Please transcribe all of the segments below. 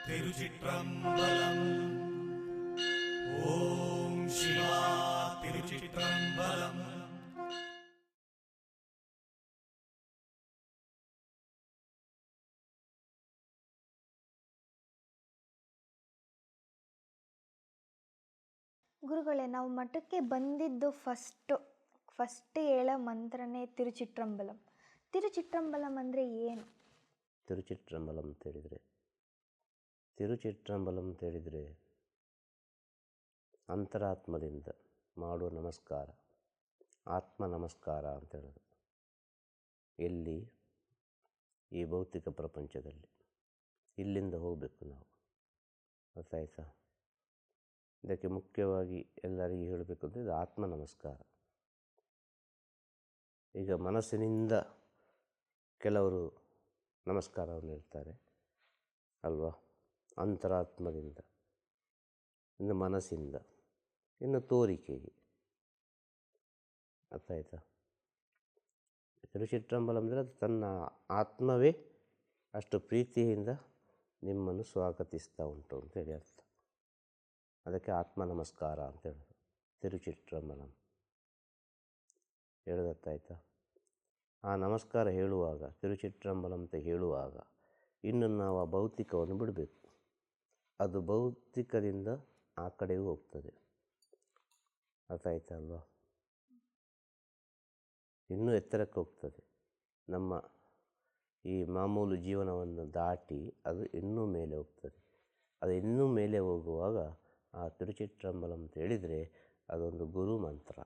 ತಿರುಚಿಟ್ರಂಬಲಂ. ಓಂ ಶಿವಾ ತಿರುಚಿಟ್ರಂಬಲಂ. ಗುರುಗಳೇ, ನಾವು ಮಠಕ್ಕೆ ಬಂದಿದ್ದು ಫಸ್ಟ್ ಹೇಳೋ ಮಂತ್ರನೇ ತಿರುಚಿಟ್ರಂಬಲಂ. ತಿರುಚಿಟ್ರಂಬಲಂ ಅಂದರೆ ಏನು? ತಿರುಚಿಟ್ರಂಬಲಂ ಅಂತೇಳಿದರೆ ಅಂತರಾತ್ಮದಿಂದ ಮಾಡುವ ನಮಸ್ಕಾರ, ಆತ್ಮ ನಮಸ್ಕಾರ ಅಂತ ಹೇಳೋದು. ಎಲ್ಲಿ? ಈ ಭೌತಿಕ ಪ್ರಪಂಚದಲ್ಲಿ. ಇಲ್ಲಿಂದ ಹೋಗಬೇಕು ನಾವು, ಗೊತ್ತಾಯ್ತಾ? ಇದಕ್ಕೆ ಮುಖ್ಯವಾಗಿ ಎಲ್ಲರಿಗೂ ಹೇಳಬೇಕು ಅಂದರೆ ಇದು ಆತ್ಮ ನಮಸ್ಕಾರ. ಈಗ ಮನಸ್ಸಿನಿಂದ ಕೆಲವರು ನಮಸ್ಕಾರವನ್ನು ಹೇಳ್ತಾರೆ ಅಲ್ವಾ? ಅಂತರಾತ್ಮದಿಂದ, ಇನ್ನು ಮನಸ್ಸಿಂದ, ಇನ್ನು ತೋರಿಕೆಗೆ. ಅರ್ಥ ಆಯ್ತಾ? ತಿರುಚಿಟ್ರಂಬಲಂ ಅಂದರೆ ಅದು ತನ್ನ ಆತ್ಮವೇ ಅಷ್ಟು ಪ್ರೀತಿಯಿಂದ ನಿಮ್ಮನ್ನು ಸ್ವಾಗತಿಸ್ತಾ ಉಂಟು ಅಂತೇಳಿ ಅರ್ಥ. ಅದಕ್ಕೆ ಆತ್ಮ ನಮಸ್ಕಾರ ಅಂತ ಹೇಳೋದು ತಿರುಚಿಟ್ರಂಬಲಂ. ಹೇಳೋದತ್ತಾಯ್ತಾ? ಆ ನಮಸ್ಕಾರ ಹೇಳುವಾಗ, ತಿರುಚಿಟ್ರಂಬಲಂ ಅಂತ ಹೇಳುವಾಗ ಇನ್ನು ನಾವು ಆ ಭೌತಿಕವನ್ನು ಬಿಡಬೇಕು. ಅದು ಭೌತಿಕದಿಂದ ಆ ಕಡೆಗೂ ಹೋಗ್ತದೆ. ಅರ್ಥ ಆಯ್ತಾ ಅಲ್ವಾ? ಇನ್ನೂ ಎತ್ತರಕ್ಕೆ ಹೋಗ್ತದೆ. ನಮ್ಮ ಈ ಮಾಮೂಲು ಜೀವನವನ್ನು ದಾಟಿ ಅದು ಇನ್ನೂ ಮೇಲೆ ಹೋಗ್ತದೆ. ಅದು ಇನ್ನೂ ಮೇಲೆ ಹೋಗುವಾಗ ಆ ತಿರುಚಿಟ್ರಂಬಲಂ ಅಂತ ಹೇಳಿದರೆ ಅದೊಂದು ಗುರು ಮಂತ್ರ.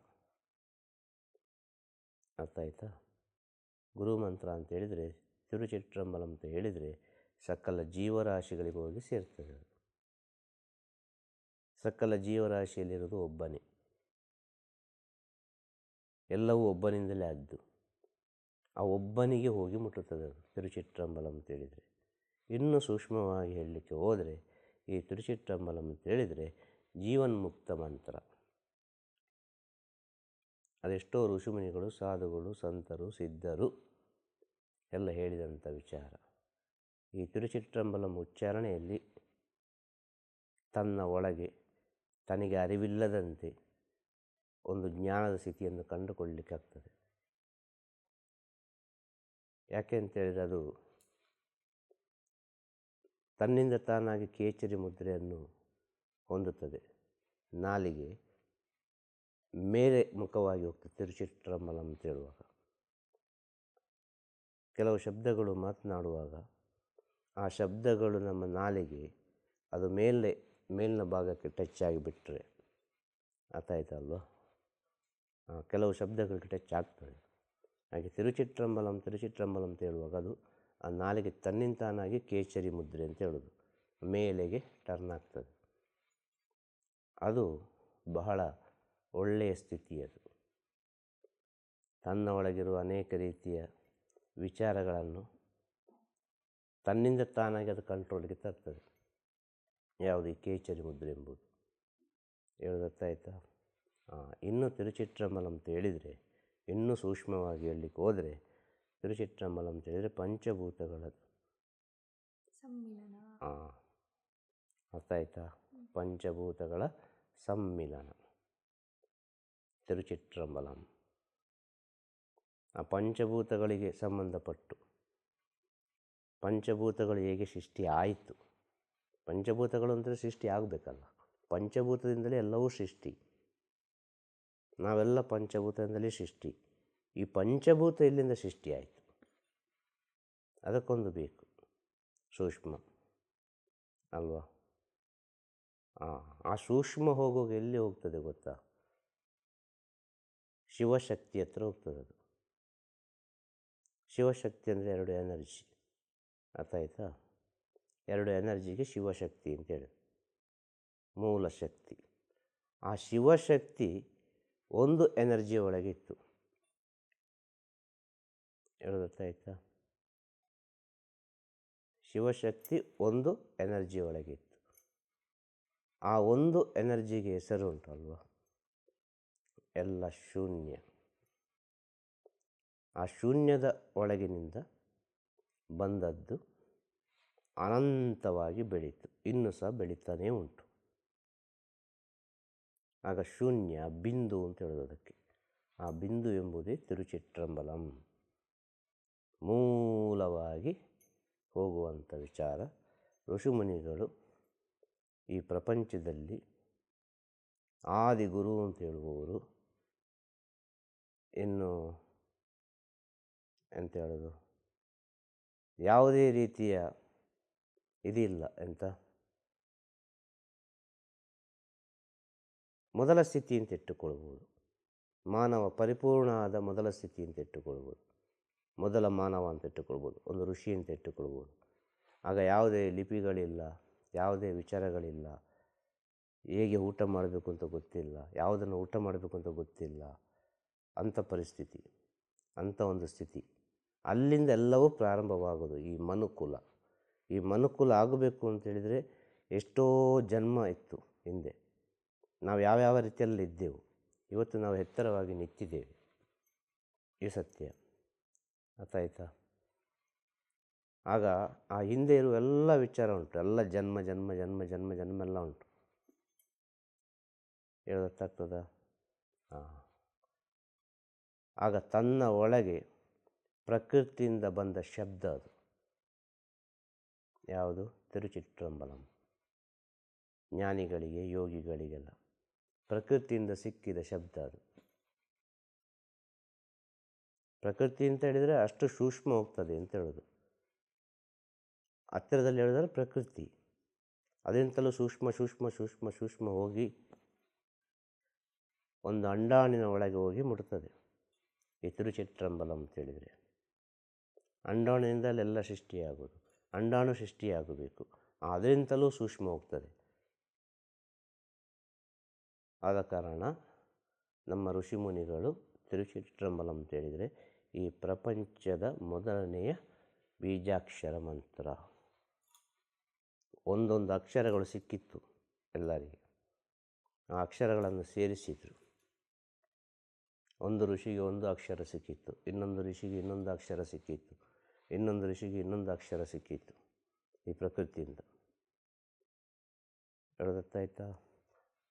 ಅರ್ಥ ಆಯ್ತಾ? ಗುರು ಮಂತ್ರ ಅಂತ ಹೇಳಿದರೆ, ತಿರುಚಿಟ್ರಂಬಲಂ ಅಂತ ಹೇಳಿದರೆ ಸಕಲ ಜೀವರಾಶಿಗಳಿಗೆ ಹೋಗಿ ಸೇರ್ತದೆ. ಸಕಲ ಜೀವರಾಶಿಯಲ್ಲಿರೋದು ಒಬ್ಬನೇ, ಎಲ್ಲವೂ ಒಬ್ಬನಿಂದಲೇ ಆದ್ದು. ಆ ಒಬ್ಬನಿಗೆ ಹೋಗಿ ಮುಟ್ಟುತ್ತದೆ ಅದು ತಿರುಚಿಟ್ರಂಬಲಂ ಅಂತೇಳಿದರೆ. ಇನ್ನೂ ಸೂಕ್ಷ್ಮವಾಗಿ ಹೇಳಲಿಕ್ಕೆ ಹೋದರೆ ಈ ತಿರುಚಿಟ್ರಂಬಲಂ ಅಂತೇಳಿದರೆ ಜೀವನ್ಮುಕ್ತ ಮಂತ್ರ. ಅದೆಷ್ಟೋ ಋಷಿಮುನಿಗಳು, ಸಾಧುಗಳು, ಸಂತರು, ಸಿದ್ಧರು ಎಲ್ಲ ಹೇಳಿದಂಥ ವಿಚಾರ. ಈ ತಿರುಚಿಟ್ರಂಬಲಂ ಉಚ್ಚಾರಣೆಯಲ್ಲಿ ತನ್ನ ಒಳಗೆ ತನಗೆ ಅರಿವಿಲ್ಲದಂತೆ ಒಂದು ಜ್ಞಾನದ ಸ್ಥಿತಿಯನ್ನು ಕಂಡುಕೊಳ್ಳಲಿಕ್ಕಾಗ್ತದೆ. ಯಾಕೆ ಅಂತೇಳಿದರೆ ಅದು ತನ್ನಿಂದ ತಾನಾಗಿ ಕೇಚರಿ ಮುದ್ರೆಯನ್ನು ಹೊಂದುತ್ತದೆ. ನಾಲಿಗೆ ಮೇಲೆ ಮುಖವಾಗಿ ಹೋಗ್ತದೆ ತಿರುಚಿಟ್ರಂಬಲಂ ಅಂತ ಹೇಳುವಾಗ. ಕೆಲವು ಶಬ್ದಗಳು ಮಾತನಾಡುವಾಗ ಆ ಶಬ್ದಗಳು ನಮ್ಮ ನಾಲಿಗೆ ಅದು ಮೇಲಿನ ಭಾಗಕ್ಕೆ ಟಚ್ ಆಗಿಬಿಟ್ರೆ, ಅರ್ಥ ಆಯ್ತಲ್ವ? ಕೆಲವು ಶಬ್ದಗಳಿಗೆ ಟಚ್ ಆಗ್ತದೆ. ಹಾಗೆ ತಿರುಚಿಟ್ರಂಬಲಂ ಅಂತ ಹೇಳುವಾಗ ಅದು ಆ ನಾಲಿಗೆ ತನ್ನಿಂತಾನಾಗಿ ಕೇಚರಿ ಮುದ್ರೆ ಅಂತ ಹೇಳೋದು, ಮೇಲೆಗೆ ಟರ್ನ್ ಆಗ್ತದೆ. ಅದು ಬಹಳ ಒಳ್ಳೆಯ ಸ್ಥಿತಿ. ಅದು ತನ್ನ ಒಳಗಿರುವ ಅನೇಕ ರೀತಿಯ ವಿಚಾರಗಳನ್ನು ತನ್ನಿಂದ ತಾನಾಗಿ ಅದು ಕಂಟ್ರೋಲ್ಗೆ ತರ್ತದೆ. ಯಾವುದು? ಈ ಕೇಚರಿ ಮುದ್ರೆ ಎಂಬುದು. ಹೇಳೋದತ್ತಾಯ್ತಾ? ಇನ್ನೂ ತಿರುಚಿಟ್ರಂಬಲಂ ಅಂತ ಹೇಳಿದರೆ, ಇನ್ನೂ ಸೂಕ್ಷ್ಮವಾಗಿ ಹೇಳಲಿಕ್ಕೆ ಹೋದರೆ ತಿರುಚಿಟ್ರಂಬಲಂ ಅಂತ ಹೇಳಿದರೆ ಪಂಚಭೂತಗಳದು ಸಮ್ಮಿಲನ. ಅರ್ಥ ಆಯ್ತಾ? ಪಂಚಭೂತಗಳ ಸಮ್ಮಿಲನ ತಿರುಚಿಟ್ರಂಬಲಂ. ಆ ಪಂಚಭೂತಗಳಿಗೆ ಸಂಬಂಧಪಟ್ಟು, ಪಂಚಭೂತಗಳು ಹೇಗೆ ಸೃಷ್ಟಿ ಆಯಿತು? ಪಂಚಭೂತಗಳು ಅಂದರೆ ಸೃಷ್ಟಿ ಆಗಬೇಕಲ್ಲ, ಪಂಚಭೂತದಿಂದಲೇ ಎಲ್ಲವೂ ಸೃಷ್ಟಿ. ನಾವೆಲ್ಲ ಪಂಚಭೂತದಿಂದಲೇ ಸೃಷ್ಟಿ. ಈ ಪಂಚಭೂತ ಎಲ್ಲಿಂದ ಸೃಷ್ಟಿ ಆಯಿತು? ಅದಕ್ಕೊಂದು ಬೇಕು ಸೂಕ್ಷ್ಮ ಅಲ್ವಾ? ಆ ಸೂಕ್ಷ್ಮ ಹೋಗುವಾಗ ಎಲ್ಲಿ ಹೋಗ್ತದೆ ಗೊತ್ತಾ? ಶಿವಶಕ್ತಿ ಹತ್ರ ಹೋಗ್ತದೆ ಅದು. ಶಿವಶಕ್ತಿ ಅಂದರೆ 2 ಎನರ್ಜಿ. ಅರ್ಥ ಆಯ್ತಾ? 2 ಎನರ್ಜಿಗೆ ಶಿವಶಕ್ತಿ ಅಂತೇಳಿ ಮೂಲ ಶಕ್ತಿ. ಆ ಶಿವಶಕ್ತಿ ಒಂದು ಎನರ್ಜಿಯ ಒಳಗಿತ್ತು. ಹೇಳೋದರ್ಥ ಆಯ್ತಾ? ಶಿವಶಕ್ತಿ ಒಂದು ಎನರ್ಜಿಯ ಒಳಗಿತ್ತು. ಆ ಒಂದು ಎನರ್ಜಿಗೆ ಹೆಸರು ಉಂಟಲ್ವ, ಎಲ್ಲ ಶೂನ್ಯ. ಆ ಶೂನ್ಯದ ಒಳಗಿನಿಂದ ಬಂದದ್ದು ಅನಂತವಾಗಿ ಬೆಳೀತು, ಇನ್ನೂ ಸಹ ಬೆಳೀತಾನೇ ಉಂಟು. ಆಗ ಶೂನ್ಯ ಬಿಂದು ಅಂತ ಹೇಳೋದು ಅದಕ್ಕೆ. ಆ ಬಿಂದು ಎಂಬುದೇ ತಿರುಚಿಟ್ರಂಬಲಂ, ಮೂಲವಾಗಿ ಹೋಗುವಂಥ ವಿಚಾರ. ಋಷಿಮುನಿಗಳು ಈ ಪ್ರಪಂಚದಲ್ಲಿ ಆದಿಗುರು ಅಂತ ಹೇಳುವವರು, ಇನ್ನು ಎಂತ ಹೇಳೋದು, ಯಾವುದೇ ರೀತಿಯ ಇದಿಲ್ಲ, ಎಂತ ಮೊದಲ ಸ್ಥಿತಿ ಅಂತ ಇಟ್ಟುಕೊಳ್ಬೋದು. ಮಾನವ ಪರಿಪೂರ್ಣ ಆದ ಮೊದಲ ಸ್ಥಿತಿ ಅಂತ ಇಟ್ಟುಕೊಳ್ಬೋದು, ಮೊದಲ ಮಾನವ ಅಂತ ಇಟ್ಟುಕೊಳ್ಬೋದು, ಒಂದು ಋಷಿ ಅಂತ ಇಟ್ಟುಕೊಳ್ಬೋದು. ಆಗ ಯಾವುದೇ ಲಿಪಿಗಳಿಲ್ಲ, ಯಾವುದೇ ವಿಚಾರಗಳಿಲ್ಲ, ಹೇಗೆ ಊಟ ಮಾಡಬೇಕು ಅಂತ ಗೊತ್ತಿಲ್ಲ, ಯಾವುದನ್ನು ಊಟ ಮಾಡಬೇಕು ಅಂತ ಗೊತ್ತಿಲ್ಲ, ಅಂಥ ಪರಿಸ್ಥಿತಿ, ಅಂಥ ಒಂದು ಸ್ಥಿತಿ. ಅಲ್ಲಿಂದ ಎಲ್ಲವೂ ಪ್ರಾರಂಭವಾಗೋದು ಈ ಮನುಕುಲ. ಈ ಮನುಕುಲ ಆಗಬೇಕು ಅಂತೇಳಿದರೆ ಎಷ್ಟೋ ಜನ್ಮ ಇತ್ತು ಹಿಂದೆ. ನಾವು ಯಾವ್ಯಾವ ರೀತಿಯಲ್ಲಿ ಇದ್ದೆವು, ಇವತ್ತು ನಾವು ಎತ್ತರವಾಗಿ ನಿಂತಿದ್ದೇವೆ. ಈ ಸತ್ಯ ಅರ್ಥಾಯ್ತಾ? ಆಗ ಆ ಹಿಂದೆ ಇರುವ ಎಲ್ಲ ವಿಚಾರ ಉಂಟು, ಎಲ್ಲ ಜನ್ಮ ಜನ್ಮ ಜನ್ಮ ಜನ್ಮ ಜನ್ಮ ಎಲ್ಲ ಉಂಟು. ಹೇಳೋದಾಗ್ತದ? ಹಾಂ. ಆಗ ತನ್ನ ಒಳಗೆ ಪ್ರಕೃತಿಯಿಂದ ಬಂದ ಶಬ್ದ ಅದು ಯಾವುದು? ತಿರುಚಿಟ್ರಂಬಲಂ. ಜ್ಞಾನಿಗಳಿಗೆ, ಯೋಗಿಗಳಿಗೆಲ್ಲ ಪ್ರಕೃತಿಯಿಂದ ಸಿಕ್ಕಿದ ಶಬ್ದ ಅದು. ಪ್ರಕೃತಿ ಅಂತ ಹೇಳಿದರೆ ಅಷ್ಟು ಸೂಕ್ಷ್ಮ ಹೋಗ್ತದೆ ಅಂತ ಹೇಳೋದು. ಹತ್ತಿರದಲ್ಲಿ ಹೇಳಿದರೆ ಪ್ರಕೃತಿ ಅದೆಂತಲೂ ಸೂಕ್ಷ್ಮ ಸೂಕ್ಷ್ಮ ಸೂಕ್ಷ್ಮ ಸೂಕ್ಷ್ಮ ಹೋಗಿ ಒಂದು ಅಂಡಾಣಿನ ಒಳಗೆ ಹೋಗಿ ಮುಟ್ತದೆ ಈ ತಿರುಚಿಟ್ರಂಬಲಂ ಅಂತೇಳಿದರೆ. ಅಂಡಾಣಿನಿಂದಲೆಲ್ಲ ಸೃಷ್ಟಿಯಾಗೋದು, ಅಂಡಾಣು ಸೃಷ್ಟಿಯಾಗಬೇಕು, ಅದರಿಂದಲೂ ಸೂಕ್ಷ್ಮ ಹೋಗ್ತದೆ. ಆದ ಕಾರಣ ನಮ್ಮ ಋಷಿಮುನಿಗಳು ತಿರುಚಿಟ್ರಂಬಲಂ ಅಂತೇಳಿದರೆ ಈ ಪ್ರಪಂಚದ ಮೊದಲನೆಯ ಬೀಜಾಕ್ಷರ ಮಂತ್ರ. ಒಂದೊಂದು ಅಕ್ಷರಗಳು ಸಿಕ್ಕಿತ್ತು ಎಲ್ಲರಿಗೆ, ಆ ಅಕ್ಷರಗಳನ್ನು ಸೇರಿಸಿದರು. ಒಂದು ಋಷಿಗೆ ಒಂದು ಅಕ್ಷರ ಸಿಕ್ಕಿತ್ತು, ಇನ್ನೊಂದು ಋಷಿಗೆ ಇನ್ನೊಂದು ಅಕ್ಷರ ಸಿಕ್ಕಿತ್ತು, ಇನ್ನೊಂದು ಋಷಿಗೆ ಇನ್ನೊಂದು ಅಕ್ಷರ ಸಿಕ್ಕಿತ್ತು ಈ ಪ್ರಕೃತಿಯಿಂದ. ಹೇಳೋದಾಯ್ತಾ?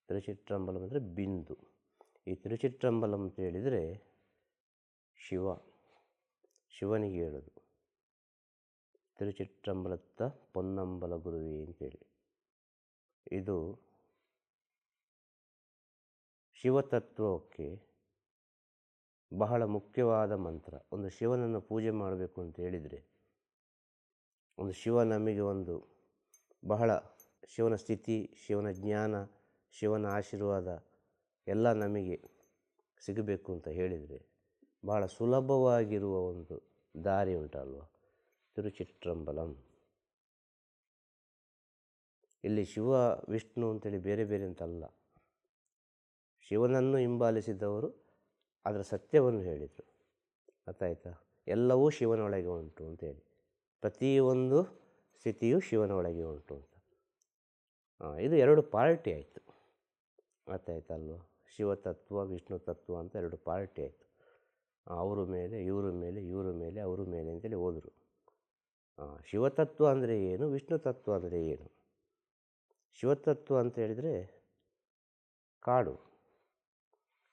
ತಿರುಚಿಟ್ರಂಬಲಂ ಅಂದರೆ ಬಿಂದು. ಈ ತಿರುಚಿಟ್ರಂಬಲಂ ಅಂತ ಹೇಳಿದರೆ ಶಿವನಿಗೆ ಹೇಳೋದು. ತಿರುಚಿಟ್ರಂಬಲತ್ತ ಪೊನ್ನಂಬಲ ಗುರುವೇ ಅಂತೇಳಿ. ಇದು ಶಿವತತ್ವಕ್ಕೆ ಬಹಳ ಮುಖ್ಯವಾದ ಮಂತ್ರ. ಒಂದು ಶಿವನನ್ನು ಪೂಜೆ ಮಾಡಬೇಕು ಅಂತ ಹೇಳಿದರೆ, ಒಂದು ಶಿವ ನಮಗೆ ಒಂದು ಬಹಳ ಶಿವನ ಸ್ಥಿತಿ, ಶಿವನ ಜ್ಞಾನ, ಶಿವನ ಆಶೀರ್ವಾದ ಎಲ್ಲ ನಮಗೆ ಸಿಗಬೇಕು ಅಂತ ಹೇಳಿದರೆ ಬಹಳ ಸುಲಭವಾಗಿರುವ ಒಂದು ದಾರಿ ಉಂಟಲ್ವ, ತಿರುಚಿಟ್ರಂಬಲಂ. ಇಲ್ಲಿ ಶಿವ ವಿಷ್ಣು ಅಂತೇಳಿ ಬೇರೆ ಬೇರೆ ಅಂತಲ್ಲ, ಶಿವನನ್ನು ಹಿಂಬಾಲಿಸಿದವರು ಅದರ ಸತ್ಯವನ್ನು ಹೇಳಿದರು. ಅರ್ಥಾಯ್ತಾ? ಎಲ್ಲವೂ ಶಿವನೊಳಗೆ ಉಂಟು ಅಂತೇಳಿ, ಪ್ರತಿಯೊಂದು ಸ್ಥಿತಿಯು ಶಿವನೊಳಗೆ ಉಂಟು ಅಂತ. ಇದು ಎರಡು ಪಾರ್ಟಿ ಆಯಿತು. ಅರ್ಥಾಯ್ತಲ್ವ? ಶಿವತತ್ವ, ವಿಷ್ಣು ತತ್ವ ಅಂತ ಎರಡು ಪಾರ್ಟಿ ಆಯಿತು. ಅವರ ಮೇಲೆ ಇವರ ಮೇಲೆ, ಇವರ ಮೇಲೆ ಅವರ ಮೇಲೆ ಅಂತೇಳಿ ಹೋದರು. ಶಿವತತ್ವ ಅಂದರೆ ಏನು, ವಿಷ್ಣು ತತ್ವ ಅಂದರೆ ಏನು? ಶಿವತತ್ವ ಅಂತ ಹೇಳಿದರೆ ಕಾಡು,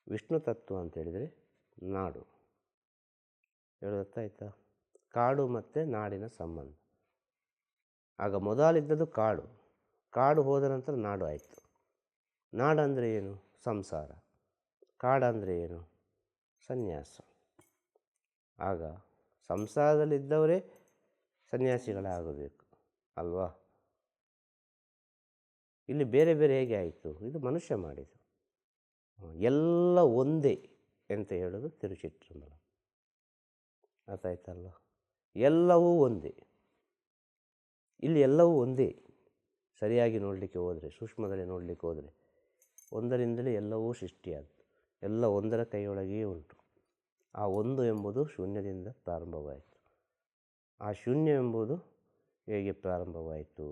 ವಿಷ್ಣು ತತ್ವ ಅಂತ ಹೇಳಿದರೆ ನಾಡು. ಹೇಳೋದಾಯ್ತಾ? ಕಾಡು ಮತ್ತು ನಾಡಿನ ಸಂಬಂಧ. ಆಗ ಮೊದಲಿದ್ದದ್ದು ಕಾಡು, ಕಾಡು ಹೋದ ನಂತರ ನಾಡು ಆಯಿತು. ನಾಡಂದರೆ ಏನು? ಸಂಸಾರ. ಕಾಡಂದರೆ ಏನು? ಸನ್ಯಾಸ. ಆಗ ಸಂಸಾರದಲ್ಲಿದ್ದವರೇ ಸನ್ಯಾಸಿಗಳಾಗಬೇಕು ಅಲ್ವಾ? ಇಲ್ಲಿ ಬೇರೆ ಬೇರೆ ಹೇಗೆ ಆಯಿತು? ಇದು ಮನುಷ್ಯ ಮಾಡಿದ್ದು. ಎಲ್ಲ ಒಂದೇ ಅಂತ ಹೇಳೋದು ತಿರುಚಿಟ್ರಂಬಲ. ಅರ್ಥ ಆಯ್ತಲ್ವ? ಎಲ್ಲವೂ ಒಂದೇ. ಇಲ್ಲಿ ಎಲ್ಲವೂ ಒಂದೇ. ಸರಿಯಾಗಿ ನೋಡಲಿಕ್ಕೆ ಹೋದರೆ, ಸೂಕ್ಷ್ಮದಲ್ಲಿ ನೋಡಲಿಕ್ಕೆ ಹೋದರೆ, ಒಂದರಿಂದಲೇ ಎಲ್ಲವೂ ಸೃಷ್ಟಿಯಾಯಿತು. ಎಲ್ಲ ಒಂದರ ಕೈಯೊಳಗೆಯೇ ಉಂಟು. ಆ ಒಂದು ಎಂಬುದು ಶೂನ್ಯದಿಂದ ಪ್ರಾರಂಭವಾಯಿತು. ಆ ಶೂನ್ಯ ಎಂಬುದು ಹೇಗೆ ಪ್ರಾರಂಭವಾಯಿತು?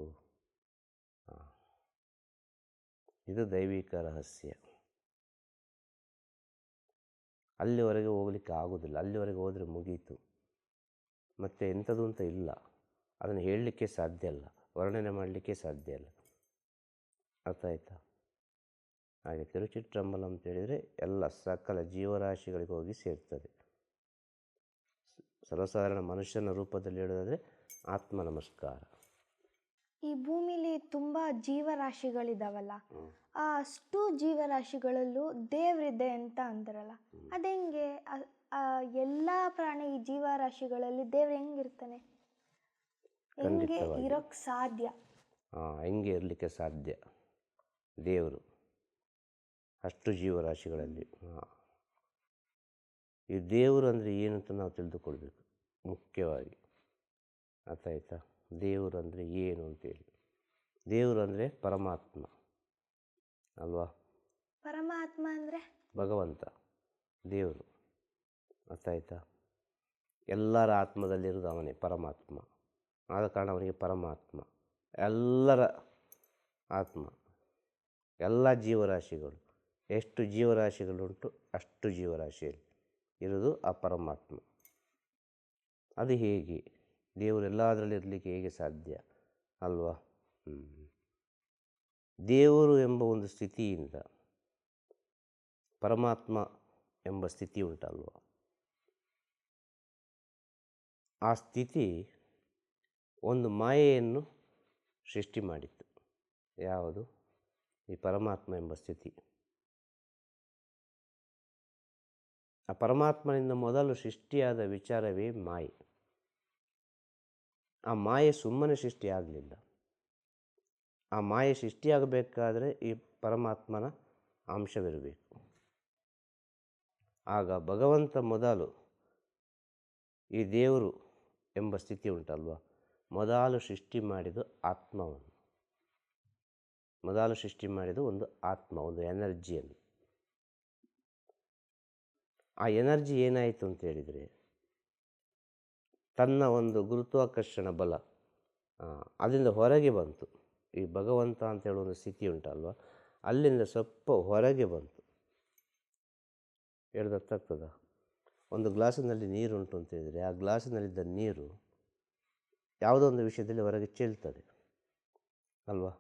ಇದು ದೈವಿಕ ರಹಸ್ಯ. ಅಲ್ಲಿವರೆಗೆ ಹೋಗಲಿಕ್ಕೆ ಆಗೋದಿಲ್ಲ. ಅಲ್ಲಿವರೆಗೆ ಹೋದರೆ ಮುಗೀತು, ಮತ್ತು ಎಂಥದ್ದು ಅಂತ ಇಲ್ಲ. ಅದನ್ನು ಹೇಳಲಿಕ್ಕೆ ಸಾಧ್ಯ ಇಲ್ಲ, ವರ್ಣನೆ ಮಾಡಲಿಕ್ಕೆ ಸಾಧ್ಯ ಇಲ್ಲ. ಅರ್ಥ ಆಯ್ತಾ? ಹಾಗೆ ತಿರುಚಿಟ್ರಂಬಲಂ ಅಂತೇಳಿದರೆ ಎಲ್ಲ ಸಕಲ ಜೀವರಾಶಿಗಳಿಗೆ ಹೋಗಿ ಸೇರ್ತದೆ. ಸರ್ವಸಾಧಾರಣ ಮನುಷ್ಯನ ರೂಪದಲ್ಲಿ ಹೇಳೋದಾದರೆ ಆತ್ಮ ನಮಸ್ಕಾರ. ಈ ಭೂಮಿಲಿ ತುಂಬ ಜೀವರಾಶಿಗಳಿದಾವಲ್ಲ, ಆ ಅಷ್ಟು ಜೀವರಾಶಿಗಳಲ್ಲೂ ದೇವರಿದೆ ಅಂತ ಅಂತಾರಲ್ಲ, ಅದೆಂಗೆ? ಎಲ್ಲ ಪ್ರಾಣಿ ಜೀವರಾಶಿಗಳಲ್ಲಿ ದೇವ್ರು ಹೆಂಗಿರ್ತಾನೆ? ಹೆಂಗೆ ಖಂಡಿತವಾಗಿ. ಇರೋಕ್ಕೆ ಸಾಧ್ಯ? ಹೆಂಗೆ ಇರಲಿಕ್ಕೆ ಸಾಧ್ಯ? ದೇವರು ಅಷ್ಟು ಜೀವರಾಶಿಗಳಲ್ಲಿ. ಈ ದೇವರು ಅಂದರೆ ಏನು ಅಂತ ನಾವು ತಿಳಿದುಕೊಳ್ಬೇಕು ಮುಖ್ಯವಾಗಿ. ಅರ್ಥ ಆಯ್ತಾ? ದೇವರು ಅಂದರೆ ಏನು ಅಂತೇಳಿ. ದೇವರು ಅಂದರೆ ಪರಮಾತ್ಮ ಅಲ್ವಾ? ಪರಮಾತ್ಮ ಅಂದರೆ ಭಗವಂತ, ದೇವರು. ಅರ್ಥ ಆಯ್ತಾ? ಎಲ್ಲರ ಆತ್ಮದಲ್ಲಿರೋದು ಅವನೇ ಪರಮಾತ್ಮ. ಆದ ಕಾರಣ ಅವನಿಗೆ ಪರಮಾತ್ಮ. ಎಲ್ಲರ ಆತ್ಮ, ಎಲ್ಲ ಜೀವರಾಶಿಗಳು, ಎಷ್ಟು ಜೀವರಾಶಿಗಳುಂಟು ಅಷ್ಟು ಜೀವರಾಶಿಯಲ್ಲಿ ಇರೋದು ಆ ಪರಮಾತ್ಮ. ಅದು ಹೇಗೆ? ದೇವರು ಎಲ್ಲದರಲ್ಲಿ ಇರಲಿಕ್ಕೆ ಹೇಗೆ ಸಾಧ್ಯ ಅಲ್ವಾ? ದೇವರು ಎಂಬ ಒಂದು ಸ್ಥಿತಿಯಿಂದ ಪರಮಾತ್ಮ ಎಂಬ ಸ್ಥಿತಿ ಉಂಟಲ್ವ, ಆ ಸ್ಥಿತಿ ಒಂದು ಮಾಯೆಯನ್ನು ಸೃಷ್ಟಿ ಮಾಡಿತ್ತು. ಯಾವುದು? ಈ ಪರಮಾತ್ಮ ಎಂಬ ಸ್ಥಿತಿ. ಆ ಪರಮಾತ್ಮನಿಂದ ಮೊದಲು ಸೃಷ್ಟಿಯಾದ ವಿಚಾರವೇ ಮಾಯೆ. ಆ ಮಾಯೆ ಸುಮ್ಮನೆ ಸೃಷ್ಟಿಯಾಗಲಿಲ್ಲ. ಆ ಮಾಯೆ ಸೃಷ್ಟಿಯಾಗಬೇಕಾದ್ರೆ ಈ ಪರಮಾತ್ಮನ ಅಂಶವಿರಬೇಕು. ಆಗ ಭಗವಂತ ಮೊದಲು ಈ ದೇವರು ಎಂಬ ಸ್ಥಿತಿ ಉಂಟಲ್ವ, ಮೊದಲು ಸೃಷ್ಟಿ ಮಾಡಿದ್ದು ಆತ್ಮವನ್ನು. ಮೊದಲು ಸೃಷ್ಟಿ ಮಾಡಿದ್ದು ಒಂದು ಆತ್ಮ, ಒಂದು ಎನರ್ಜಿಯನ್ನು. ಆ ಎನರ್ಜಿ ಏನಾಯಿತು ಅಂತ ಹೇಳಿದರೆ, ತನ್ನ ಒಂದು ಗುರುತ್ವಾಕರ್ಷಣ ಬಲ ಅದರಿಂದ ಹೊರಗೆ ಬಂತು. ಈ ಭಗವಂತ ಅಂತ ಹೇಳೋ ಒಂದು ಸ್ಥಿತಿ ಉಂಟಲ್ವ, ಅಲ್ಲಿಂದ ಸ್ವಲ್ಪ ಹೊರಗೆ ಬಂತು. ಹೇಳ್ದತ್ತಾಗ್ತದ? ಒಂದು ಗ್ಲಾಸಿನಲ್ಲಿ ನೀರು ಉಂಟು ಅಂತ ಹೇಳಿದರೆ, ಆ ಗ್ಲಾಸಿನಲ್ಲಿದ್ದ ನೀರು ಯಾವುದೋ ಒಂದು ವಿಷಯದಲ್ಲಿ ಹೊರಗೆ ಚೆಲ್ತದೆ ಅಲ್ವಾ?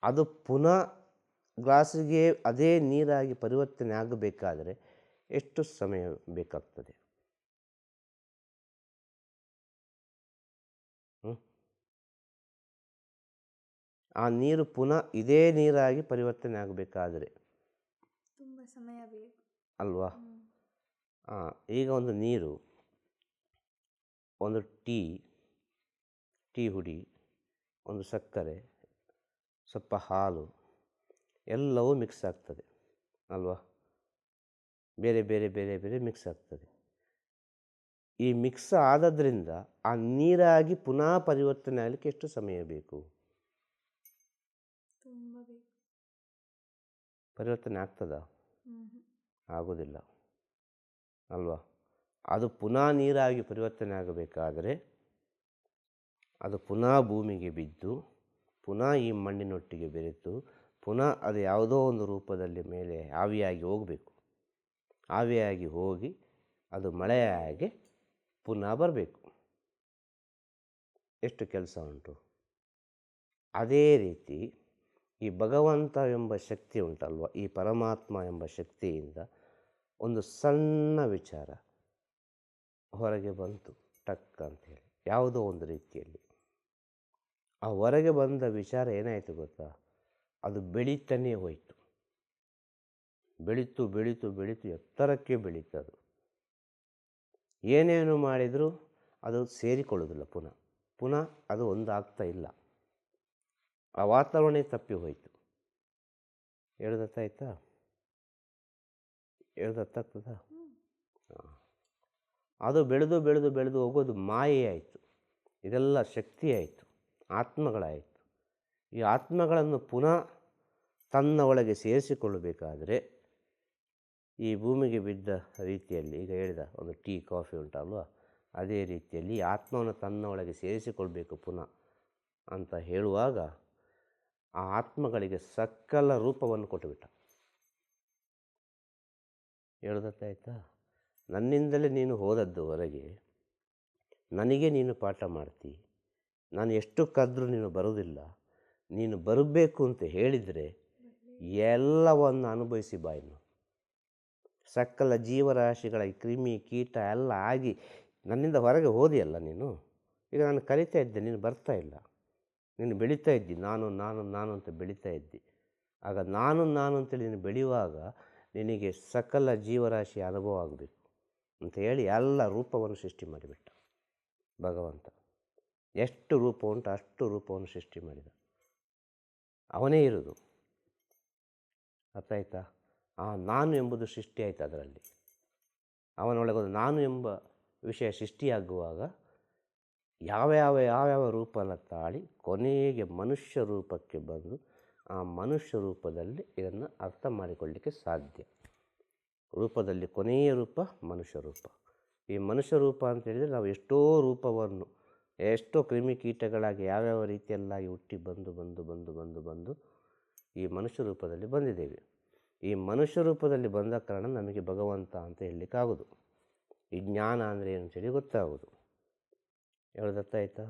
ಅದು ಪುನಃ ಗ್ಲಾಸಿಗೆ ಅದೇ ನೀರಾಗಿ ಪರಿವರ್ತನೆ ಆಗಬೇಕಾದರೆ ಎಷ್ಟು ಸಮಯ ಬೇಕಾಗ್ತದೆ? ಆ ನೀರು ಪುನಃ ಇದೇ ನೀರಾಗಿ ಪರಿವರ್ತನೆ ಆಗಬೇಕಾದರೆ ತುಂಬ ಸಮಯ ಬೇಕು ಅಲ್ವಾ? ಈಗ ಒಂದು ನೀರು, ಒಂದು ಟೀ ಹುಡಿ, ಒಂದು ಸಕ್ಕರೆ, ಸ್ವಲ್ಪ ಹಾಲು, ಎಲ್ಲವೂ ಮಿಕ್ಸ್ ಆಗ್ತದೆ ಅಲ್ವಾ? ಬೇರೆ ಬೇರೆ ಬೇರೆ ಬೇರೆ ಮಿಕ್ಸ್ ಆಗ್ತದೆ. ಈ ಮಿಕ್ಸ್ ಆದದ್ರಿಂದ ಆ ನೀರಾಗಿ ಪುನಃ ಪರಿವರ್ತನೆ ಆಗಲಿಕ್ಕೆ ಎಷ್ಟು ಸಮಯ ಬೇಕು? ತುಂಬ ಬೇಕು. ಪರಿವರ್ತನೆ ಆಗ್ತದಾ? ಆಗೋದಿಲ್ಲ ಅಲ್ವಾ? ಅದು ಪುನಃ ನೀರಾಗಿ ಪರಿವರ್ತನೆ ಆಗಬೇಕಾದರೆ ಅದು ಪುನಃ ಭೂಮಿಗೆ ಬಿದ್ದು, ಪುನಃ ಈ ಮಣ್ಣಿನೊಟ್ಟಿಗೆ ಬೆರೆತು, ಪುನಃ ಅದು ಯಾವುದೋ ಒಂದು ರೂಪದಲ್ಲಿ ಮೇಲೆ ಆವಿಯಾಗಿ ಹೋಗಬೇಕು. ಆವಿಯಾಗಿ ಹೋಗಿ ಅದು ಮಳೆಯಾಗಿ ಪುನಃ ಬರಬೇಕು. ಎಷ್ಟು ಕೆಲಸ ಉಂಟು? ಅದೇ ರೀತಿ ಈ ಭಗವಂತ ಎಂಬ ಶಕ್ತಿ ಉಂಟಲ್ವ, ಈ ಪರಮಾತ್ಮ ಎಂಬ ಶಕ್ತಿಯಿಂದ ಒಂದು ಸಣ್ಣ ವಿಚಾರ ಹೊರಗೆ ಬಂತು ಟಕ್ ಅಂತೇಳಿ, ಯಾವುದೋ ಒಂದು ರೀತಿಯಲ್ಲಿ. ಆ ಹೊರಗೆ ಬಂದ ವಿಚಾರ ಏನಾಯಿತು ಗೊತ್ತಾ? ಅದು ಬೆಳೀತಾನೇ ಹೋಯಿತು. ಬೆಳೀತು ಬೆಳೀತು ಬೆಳೀತು ಎತ್ತರಕ್ಕೆ ಬೆಳೀತದು. ಏನೇನು ಮಾಡಿದರೂ ಅದು ಸೇರಿಕೊಳ್ಳೋದಿಲ್ಲ. ಪುನಃ ಅದು ಒಂದಾಗ್ತಾ ಇಲ್ಲ. ಆ ವಾತಾವರಣ ತಪ್ಪಿ ಹೋಯಿತು. ಹೇಳ್ದತ್ತಾಯ್ತಾ? ಹೇಳ್ದತ್ತಾಗ್ತದ? ಅದು ಬೆಳೆದು ಬೆಳೆದು ಬೆಳೆದು ಹೋಗೋದು ಮಾಯೆ ಆಯಿತು. ಇದೆಲ್ಲ ಶಕ್ತಿ ಆಯಿತು, ಆತ್ಮಗಳಾಯಿತು. ಈ ಆತ್ಮಗಳನ್ನು ಪುನಃ ತನ್ನ ಒಳಗೆ ಸೇರಿಸಿಕೊಳ್ಳಬೇಕಾದರೆ ಈ ಭೂಮಿಗೆ ಬಿದ್ದ ರೀತಿಯಲ್ಲಿ, ಈಗ ಹೇಳಿದ ಒಂದು ಟೀ ಕಾಫಿ ಉಂಟಲ್ವ, ಅದೇ ರೀತಿಯಲ್ಲಿ ಆತ್ಮವನ್ನು ತನ್ನ ಒಳಗೆ ಸೇರಿಸಿಕೊಳ್ಬೇಕು ಪುನಃ ಅಂತ ಹೇಳುವಾಗ ಆ ಆತ್ಮಗಳಿಗೆ ಸಕಲ ರೂಪವನ್ನು ಕೊಟ್ಟುಬಿಟ್ಟ. ಹೇಳ್ದತ್ತಾಯ್ತಾ? ನನ್ನಿಂದಲೇ ನೀನು ಹೋದದ್ದು ಹೊರಗೆ, ನನಗೆ ನೀನು ಪಾಠ ಮಾಡ್ತಿ, ನಾನು ಎಷ್ಟು ಕದ್ರೂ ನೀನು ಬರೋದಿಲ್ಲ, ನೀನು ಬರಬೇಕು ಅಂತ ಹೇಳಿದರೆ ಎಲ್ಲವನ್ನು ಅನುಭವಿಸಿ ಬಾಯಿನು. ಸಕಲ ಜೀವರಾಶಿಗಳ ಕ್ರಿಮಿ ಕೀಟ ಎಲ್ಲ ಆಗಿ ನನ್ನಿಂದ ಹೊರಗೆ ಹೋದಿಯಲ್ಲ ನೀನು. ಈಗ ನಾನು ಕಲಿತಾ ಇದ್ದೆ, ನೀನು ಬರ್ತಾ ಇಲ್ಲ, ನೀನು ಬೆಳೀತಾ ಇದ್ದಿ, ನಾನು ನಾನು ನಾನು ಅಂತ ಬೆಳೀತಾ ಇದ್ದಿ. ಆಗ ನಾನು ನಾನು ಅಂತೇಳಿ ನೀನು ಬೆಳೆಯುವಾಗ ನಿನಗೆ ಸಕಲ ಜೀವರಾಶಿ ಅನುಭವ ಆಗಬೇಕು ಅಂತ ಹೇಳಿ ಎಲ್ಲ ರೂಪವನ್ನು ಸೃಷ್ಟಿ ಮಾಡಿಬಿಟ್ಟ ಭಗವಂತ. ಎಷ್ಟು ರೂಪ ಉಂಟು ಅಷ್ಟು ರೂಪವನ್ನು ಸೃಷ್ಟಿ ಮಾಡಿದ. ಅವನೇ ಇರೋದು. ಅರ್ಥ ಆಯ್ತಾ? ಆ ನಾನು ಎಂಬುದು ಸೃಷ್ಟಿ ಆಯಿತು ಅದರಲ್ಲಿ. ಅವನೊಳಗೊಂದು ನಾನು ಎಂಬ ವಿಷಯ ಸೃಷ್ಟಿಯಾಗುವಾಗ ಯಾವ್ಯಾವ ರೂಪನ ತಾಳಿ ಕೊನೆಗೆ ಮನುಷ್ಯ ರೂಪಕ್ಕೆ ಬಂದು ಆ ಮನುಷ್ಯ ರೂಪದಲ್ಲಿ ಇದನ್ನು ಅರ್ಥ ಮಾಡಿಕೊಳ್ಳಲಿಕ್ಕೆ ಸಾಧ್ಯ. ರೂಪದಲ್ಲಿ ಕೊನೆಯ ರೂಪ ಮನುಷ್ಯ ರೂಪ. ಈ ಮನುಷ್ಯ ರೂಪ ಅಂತೇಳಿದರೆ ನಾವು ಎಷ್ಟೋ ರೂಪವನ್ನು, ಎಷ್ಟೋ ಕ್ರಿಮಿಕೀಟಗಳಾಗಿ ಯಾವ್ಯಾವ ರೀತಿಯಲ್ಲಾಗಿ ಹುಟ್ಟಿ ಬಂದು ಈ ಮನುಷ್ಯ ರೂಪದಲ್ಲಿ ಬಂದಿದ್ದೇವೆ. ಈ ಮನುಷ್ಯ ರೂಪದಲ್ಲಿ ಬಂದ ಕಾರಣ ನಮಗೆ ಭಗವಂತ ಅಂತ ಹೇಳಲಿಕ್ಕಾಗೋದು. ಈ ಜ್ಞಾನ ಅಂದರೆ ಏನು ಅಂತೇಳಿ ಗೊತ್ತಾಗೋದು. ಹೇಳೋದರ್ಥ ಆಯಿತಾ?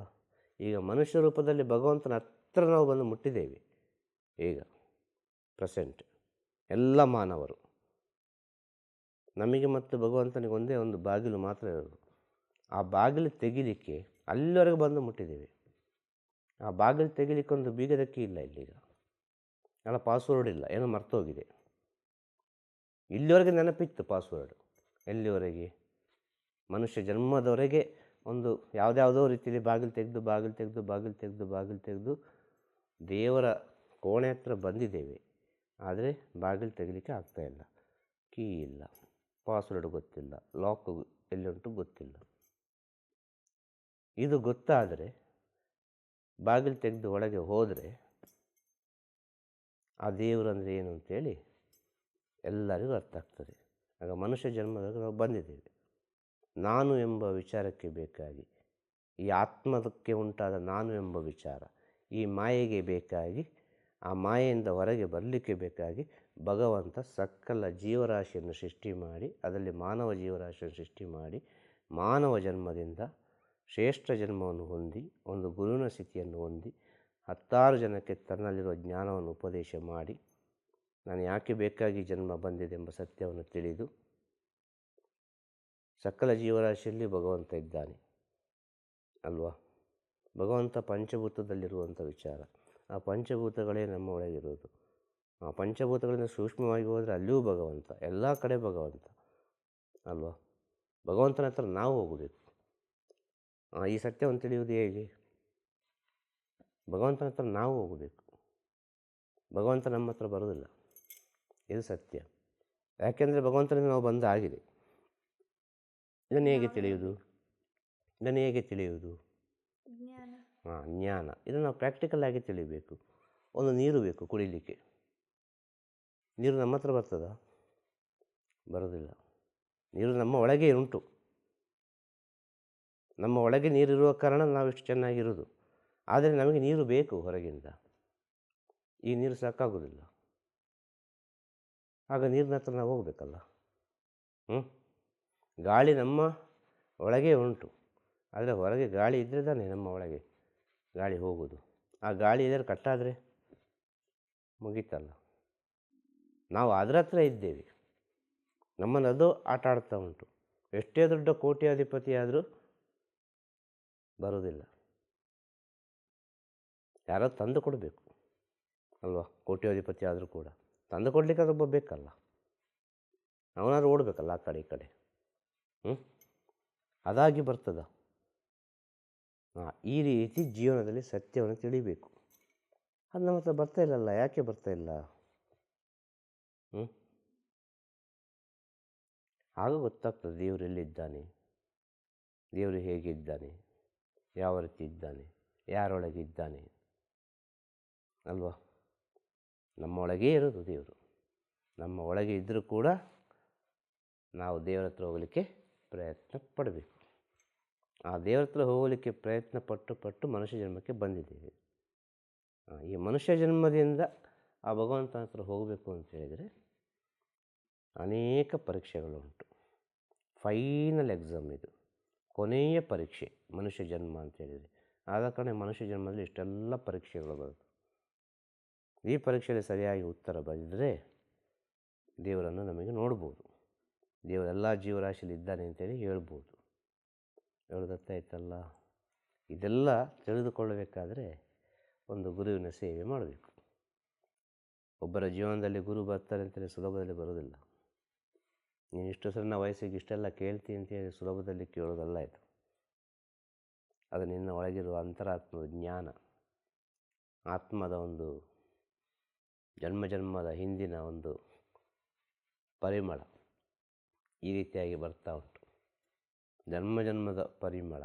ಈಗ ಮನುಷ್ಯ ರೂಪದಲ್ಲಿ ಭಗವಂತನ ಹತ್ರ ನಾವು ಬಂದು ಮುಟ್ಟಿದ್ದೇವೆ. ಈಗ ಪ್ರೆಸೆಂಟ್ ಎಲ್ಲ ಮಾನವರು, ನಮಗೆ ಮತ್ತು ಭಗವಂತನಿಗೆ ಒಂದೇ ಒಂದು ಬಾಗಿಲು ಮಾತ್ರ ಇರೋದು. ಆ ಬಾಗಿಲು ತೆಗಿಲಿಕ್ಕೆ ಅಲ್ಲಿವರೆಗೆ ಬಂದು ಮುಟ್ಟಿದ್ದೇವೆ. ಆ ಬಾಗಿಲು ತೆಗಿಲಿಕ್ಕೆ ಒಂದು ಬೀಗದ ಕೀ ಇಲ್ಲ ಇಲ್ಲೀಗ, ಅಲ್ಲ ಪಾಸ್ವರ್ಡ್ ಇಲ್ಲ, ಏನೋ ಮರ್ತೋಗಿದೆ. ಇಲ್ಲಿವರೆಗೆ ನೆನಪಿತ್ತು ಪಾಸ್ವರ್ಡ್. ಎಲ್ಲಿವರೆಗೆ? ಮನುಷ್ಯ ಜನ್ಮದವರೆಗೆ ಒಂದು ಯಾವುದ್ಯಾವುದೋ ರೀತಿಯಲ್ಲಿ ಬಾಗಿಲು ತೆಗೆದು ದೇವರ ಕೋಣೆ ಹತ್ರ ಬಂದಿದ್ದೇವೆ. ಆದರೆ ಬಾಗಿಲು ತೆಗಿಲಿಕ್ಕೆ ಆಗ್ತಾಯಿಲ್ಲ, ಕೀ ಇಲ್ಲ, ಪಾಸ್ವರ್ಡ್ ಗೊತ್ತಿಲ್ಲ, ಲಾಕ್ ಎಲ್ಲಿ ಉಂಟು ಗೊತ್ತಿಲ್ಲ. ಇದು ಗೊತ್ತಾದರೆ ಬಾಗಿಲು ತೆಗೆದು ಒಳಗೆ ಹೋದರೆ ಆ ದೇವರು ಅಂದರೆ ಏನು ಅಂತೇಳಿ ಎಲ್ಲರಿಗೂ ಅರ್ಥ ಆಗ್ತದೆ. ಆಗ ಮನುಷ್ಯ ಜನ್ಮದಾಗ ನಾವು ಬಂದಿದ್ದೇವೆ. ನಾನು ಎಂಬ ವಿಚಾರಕ್ಕೆ ಬೇಕಾಗಿ, ಈ ಆತ್ಮಕ್ಕೆ ಉಂಟಾದ ನಾನು ಎಂಬ ವಿಚಾರ, ಈ ಮಾಯೆಗೆ ಬೇಕಾಗಿ, ಆ ಮಾಯೆಯಿಂದ ಹೊರಗೆ ಬರಲಿಕ್ಕೆ ಬೇಕಾಗಿ ಭಗವಂತ ಸಕಲ ಜೀವರಾಶಿಯನ್ನು ಸೃಷ್ಟಿ ಮಾಡಿ, ಅದರಲ್ಲಿ ಮಾನವ ಜೀವರಾಶಿಯನ್ನು ಸೃಷ್ಟಿ ಮಾಡಿ, ಮಾನವ ಜನ್ಮದಿಂದ ಶ್ರೇಷ್ಠ ಜನ್ಮವನ್ನು ಹೊಂದಿ ಒಂದು ಗುರುವಿನ ಸ್ಥಿತಿಯನ್ನು ಹೊಂದಿ 10 ಜನಕ್ಕೆ ತನ್ನಲ್ಲಿರುವ ಜ್ಞಾನವನ್ನು ಉಪದೇಶ ಮಾಡಿ, ನಾನು ಯಾಕೆ ಬೇಕಾಗಿ ಜನ್ಮ ಬಂದಿದೆ ಎಂಬ ಸತ್ಯವನ್ನು ತಿಳಿದು, ಸಕಲ ಜೀವರಾಶಿಯಲ್ಲಿ ಭಗವಂತ ಇದ್ದಾನೆ ಅಲ್ವಾ? ಭಗವಂತ ಪಂಚಭೂತದಲ್ಲಿರುವಂಥ ವಿಚಾರ. ಆ ಪಂಚಭೂತಗಳೇ ನಮ್ಮ ಒಳಗಿರೋದು. ಆ ಪಂಚಭೂತಗಳಿಂದ ಸೂಕ್ಷ್ಮವಾಗಿ ಹೋದರೆ ಅಲ್ಲಿಯೂ ಭಗವಂತ, ಎಲ್ಲ ಕಡೆ ಭಗವಂತ ಅಲ್ವಾ? ಭಗವಂತನ ಹತ್ರ ನಾವು ಹೋಗಬೇಕು. ಈ ಸತ್ಯವನ್ನು ತಿಳಿಯುವುದು ಹೇಗೆ? ಭಗವಂತನ ಹತ್ರ ನಾವು ಹೋಗಬೇಕು. ಭಗವಂತ ನಮ್ಮ ಹತ್ರ ಬರೋದಿಲ್ಲ. ಇದು ಸತ್ಯ. ಯಾಕೆಂದರೆ ಭಗವಂತನಿಂದ ನಾವು ಬಂದ ಆಗಿದೆ. ಇದನ್ನು ಹೇಗೆ ತಿಳಿಯುವುದು? ಜ್ಞಾನ. ಇದನ್ನು ನಾವು ಪ್ರಾಕ್ಟಿಕಲ್ ಆಗಿ ತಿಳಿಬೇಕು. ಒಂದು ನೀರು ಬೇಕು ಕುಡಿಲಿಕ್ಕೆ. ನೀರು ನಮ್ಮ ಹತ್ರ ಬರ್ತದಾ? ಬರೋದಿಲ್ಲ. ನೀರು ನಮ್ಮ ಒಳಗೆ ಉಂಟು. ನಮ್ಮ ಒಳಗೆ ನೀರಿರುವ ಕಾರಣ ನಾವು ಇಷ್ಟು ಚೆನ್ನಾಗಿರೋದು. ಆದರೆ ನಮಗೆ ನೀರು ಬೇಕು ಹೊರಗಿಂದ. ಈ ನೀರು ಸಾಕಾಗೋದಿಲ್ಲ. ಆಗ ನೀರಿನ ಹತ್ರ ನಾವು ಹೋಗಬೇಕಲ್ಲ. ಗಾಳಿ ನಮ್ಮ ಒಳಗೆ ಉಂಟು, ಆದರೆ ಹೊರಗೆ ಗಾಳಿ ಇದ್ದರೆ ತಾನೇ ನಮ್ಮ ಒಳಗೆ ಗಾಳಿ ಹೋಗೋದು. ಆ ಗಾಳಿ ಇದ್ದರೆ ಕಟ್ಟಾದರೆ ಮುಗೀತಲ್ಲ. ನಾವು ಅದರ ಹತ್ರ ಇದ್ದೇವೆ. ನಮ್ಮನ್ನು ಅದು ಆಟ ಆಡ್ತಾ ಉಂಟು. ಎಷ್ಟೇ ದೊಡ್ಡ ಕೋಟ್ಯಾಧಿಪತಿ ಆದರೂ ಬರೋದಿಲ್ಲ. ಯಾರೋ ತಂದು ಕೊಡಬೇಕು ಅಲ್ವಾ? ಕೋಟ್ಯಾಧಿಪತಿ ಆದರೂ ಕೂಡ ತಂದು ಕೊಡಲಿಕ್ಕೆ ಒಬ್ಬ ಬೇಕಲ್ಲ. ಅವನಾದ್ರೂ ಓಡಬೇಕಲ್ಲ ಆ ಕಡೆ ಈ ಕಡೆ. ಅದಾಗಿ ಬರ್ತದ. ಈ ರೀತಿ ಜೀವನದಲ್ಲಿ ಸತ್ಯವನ್ನು ತಿಳಿಬೇಕು. ಅದು ನಮ್ಮ ಹತ್ರ ಬರ್ತಾ ಇಲ್ಲಲ್ಲ. ಯಾಕೆ ಬರ್ತಾ ಇಲ್ಲ? ಆಗ ಗೊತ್ತಾಗ್ತದೆ ದೇವರು ಎಲ್ಲಿದ್ದಾನೆ, ದೇವರು ಹೇಗಿದ್ದಾನೆ, ಯಾವ ರೀತಿ ಇದ್ದಾನೆ, ಯಾರೊಳಗೆ ಇದ್ದಾನೆ ಅಲ್ವಾ? ನಮ್ಮ ಒಳಗೇ ಇರೋದು ದೇವರು. ನಮ್ಮ ಒಳಗೆ ಇದ್ದರೂ ಕೂಡ ನಾವು ದೇವರ ಹತ್ರ ಹೋಗಲಿಕ್ಕೆ ಪ್ರಯತ್ನ ಪಡಬೇಕು. ಆ ದೇವರ ಹತ್ರ ಹೋಗಲಿಕ್ಕೆ ಪ್ರಯತ್ನ ಪಟ್ಟು ಮನುಷ್ಯ ಜನ್ಮಕ್ಕೆ ಬಂದಿದ್ದೇವೆ. ಈ ಮನುಷ್ಯ ಜನ್ಮದಿಂದ ಆ ಭಗವಂತನ ಹತ್ರ ಹೋಗಬೇಕು ಅಂತ ಹೇಳಿದರೆ ಅನೇಕ ಪರೀಕ್ಷೆಗಳುಂಟು. ಫೈನಲ್ ಎಕ್ಸಾಮ್ ಇದು, ಕೊನೆಯ ಪರೀಕ್ಷೆ ಮನುಷ್ಯ ಜನ್ಮ ಅಂತೇಳಿದರೆ. ಆದ ಕಾರಣ ಮನುಷ್ಯ ಜನ್ಮದಲ್ಲಿ ಇಷ್ಟೆಲ್ಲ ಪರೀಕ್ಷೆಗಳು ಬರುತ್ತೆ. ಈ ಪರೀಕ್ಷೆಯಲ್ಲಿ ಸರಿಯಾಗಿ ಉತ್ತರ ಬಂದರೆ ದೇವರನ್ನು ನಮಗೆ ನೋಡ್ಬೋದು, ದೇವರೆಲ್ಲ ಜೀವರಾಶಿಯಲ್ಲಿ ಇದ್ದಾನೆ ಅಂತೇಳಿ ಹೇಳ್ಬೋದು. ಹೇಳೋದತ್ತಾಯ್ತಲ್ಲ. ಇದೆಲ್ಲ ತಿಳಿದುಕೊಳ್ಳಬೇಕಾದ್ರೆ ಒಂದು ಗುರುವಿನ ಸೇವೆ ಮಾಡಬೇಕು. ಒಬ್ಬರ ಜೀವನದಲ್ಲಿ ಗುರು ಬರ್ತಾರೆ ಅಂತೇಳಿ ಸುಲಭದಲ್ಲಿ ಬರೋದಿಲ್ಲ. ನೀನು ಇಷ್ಟು ಸಣ್ಣ ವಯಸ್ಸಿಗೆ ಇಷ್ಟೆಲ್ಲ ಕೇಳ್ತೀನಿ ಅಂತೇಳಿ ಸುಲಭದಲ್ಲಿ ಕೇಳೋದಲ್ಲ ಇದು. ಅದು ನಿನ್ನ ಒಳಗಿರುವ ಅಂತರಾತ್ಮದ ಜ್ಞಾನ, ಆತ್ಮದ ಒಂದು ಜನ್ಮದ ಹಿಂದಿನ ಒಂದು ಪರಿಮಳ ಈ ರೀತಿಯಾಗಿ ಬರ್ತಾ ಉಂಟು. ಜನ್ಮದ ಪರಿಮಳ.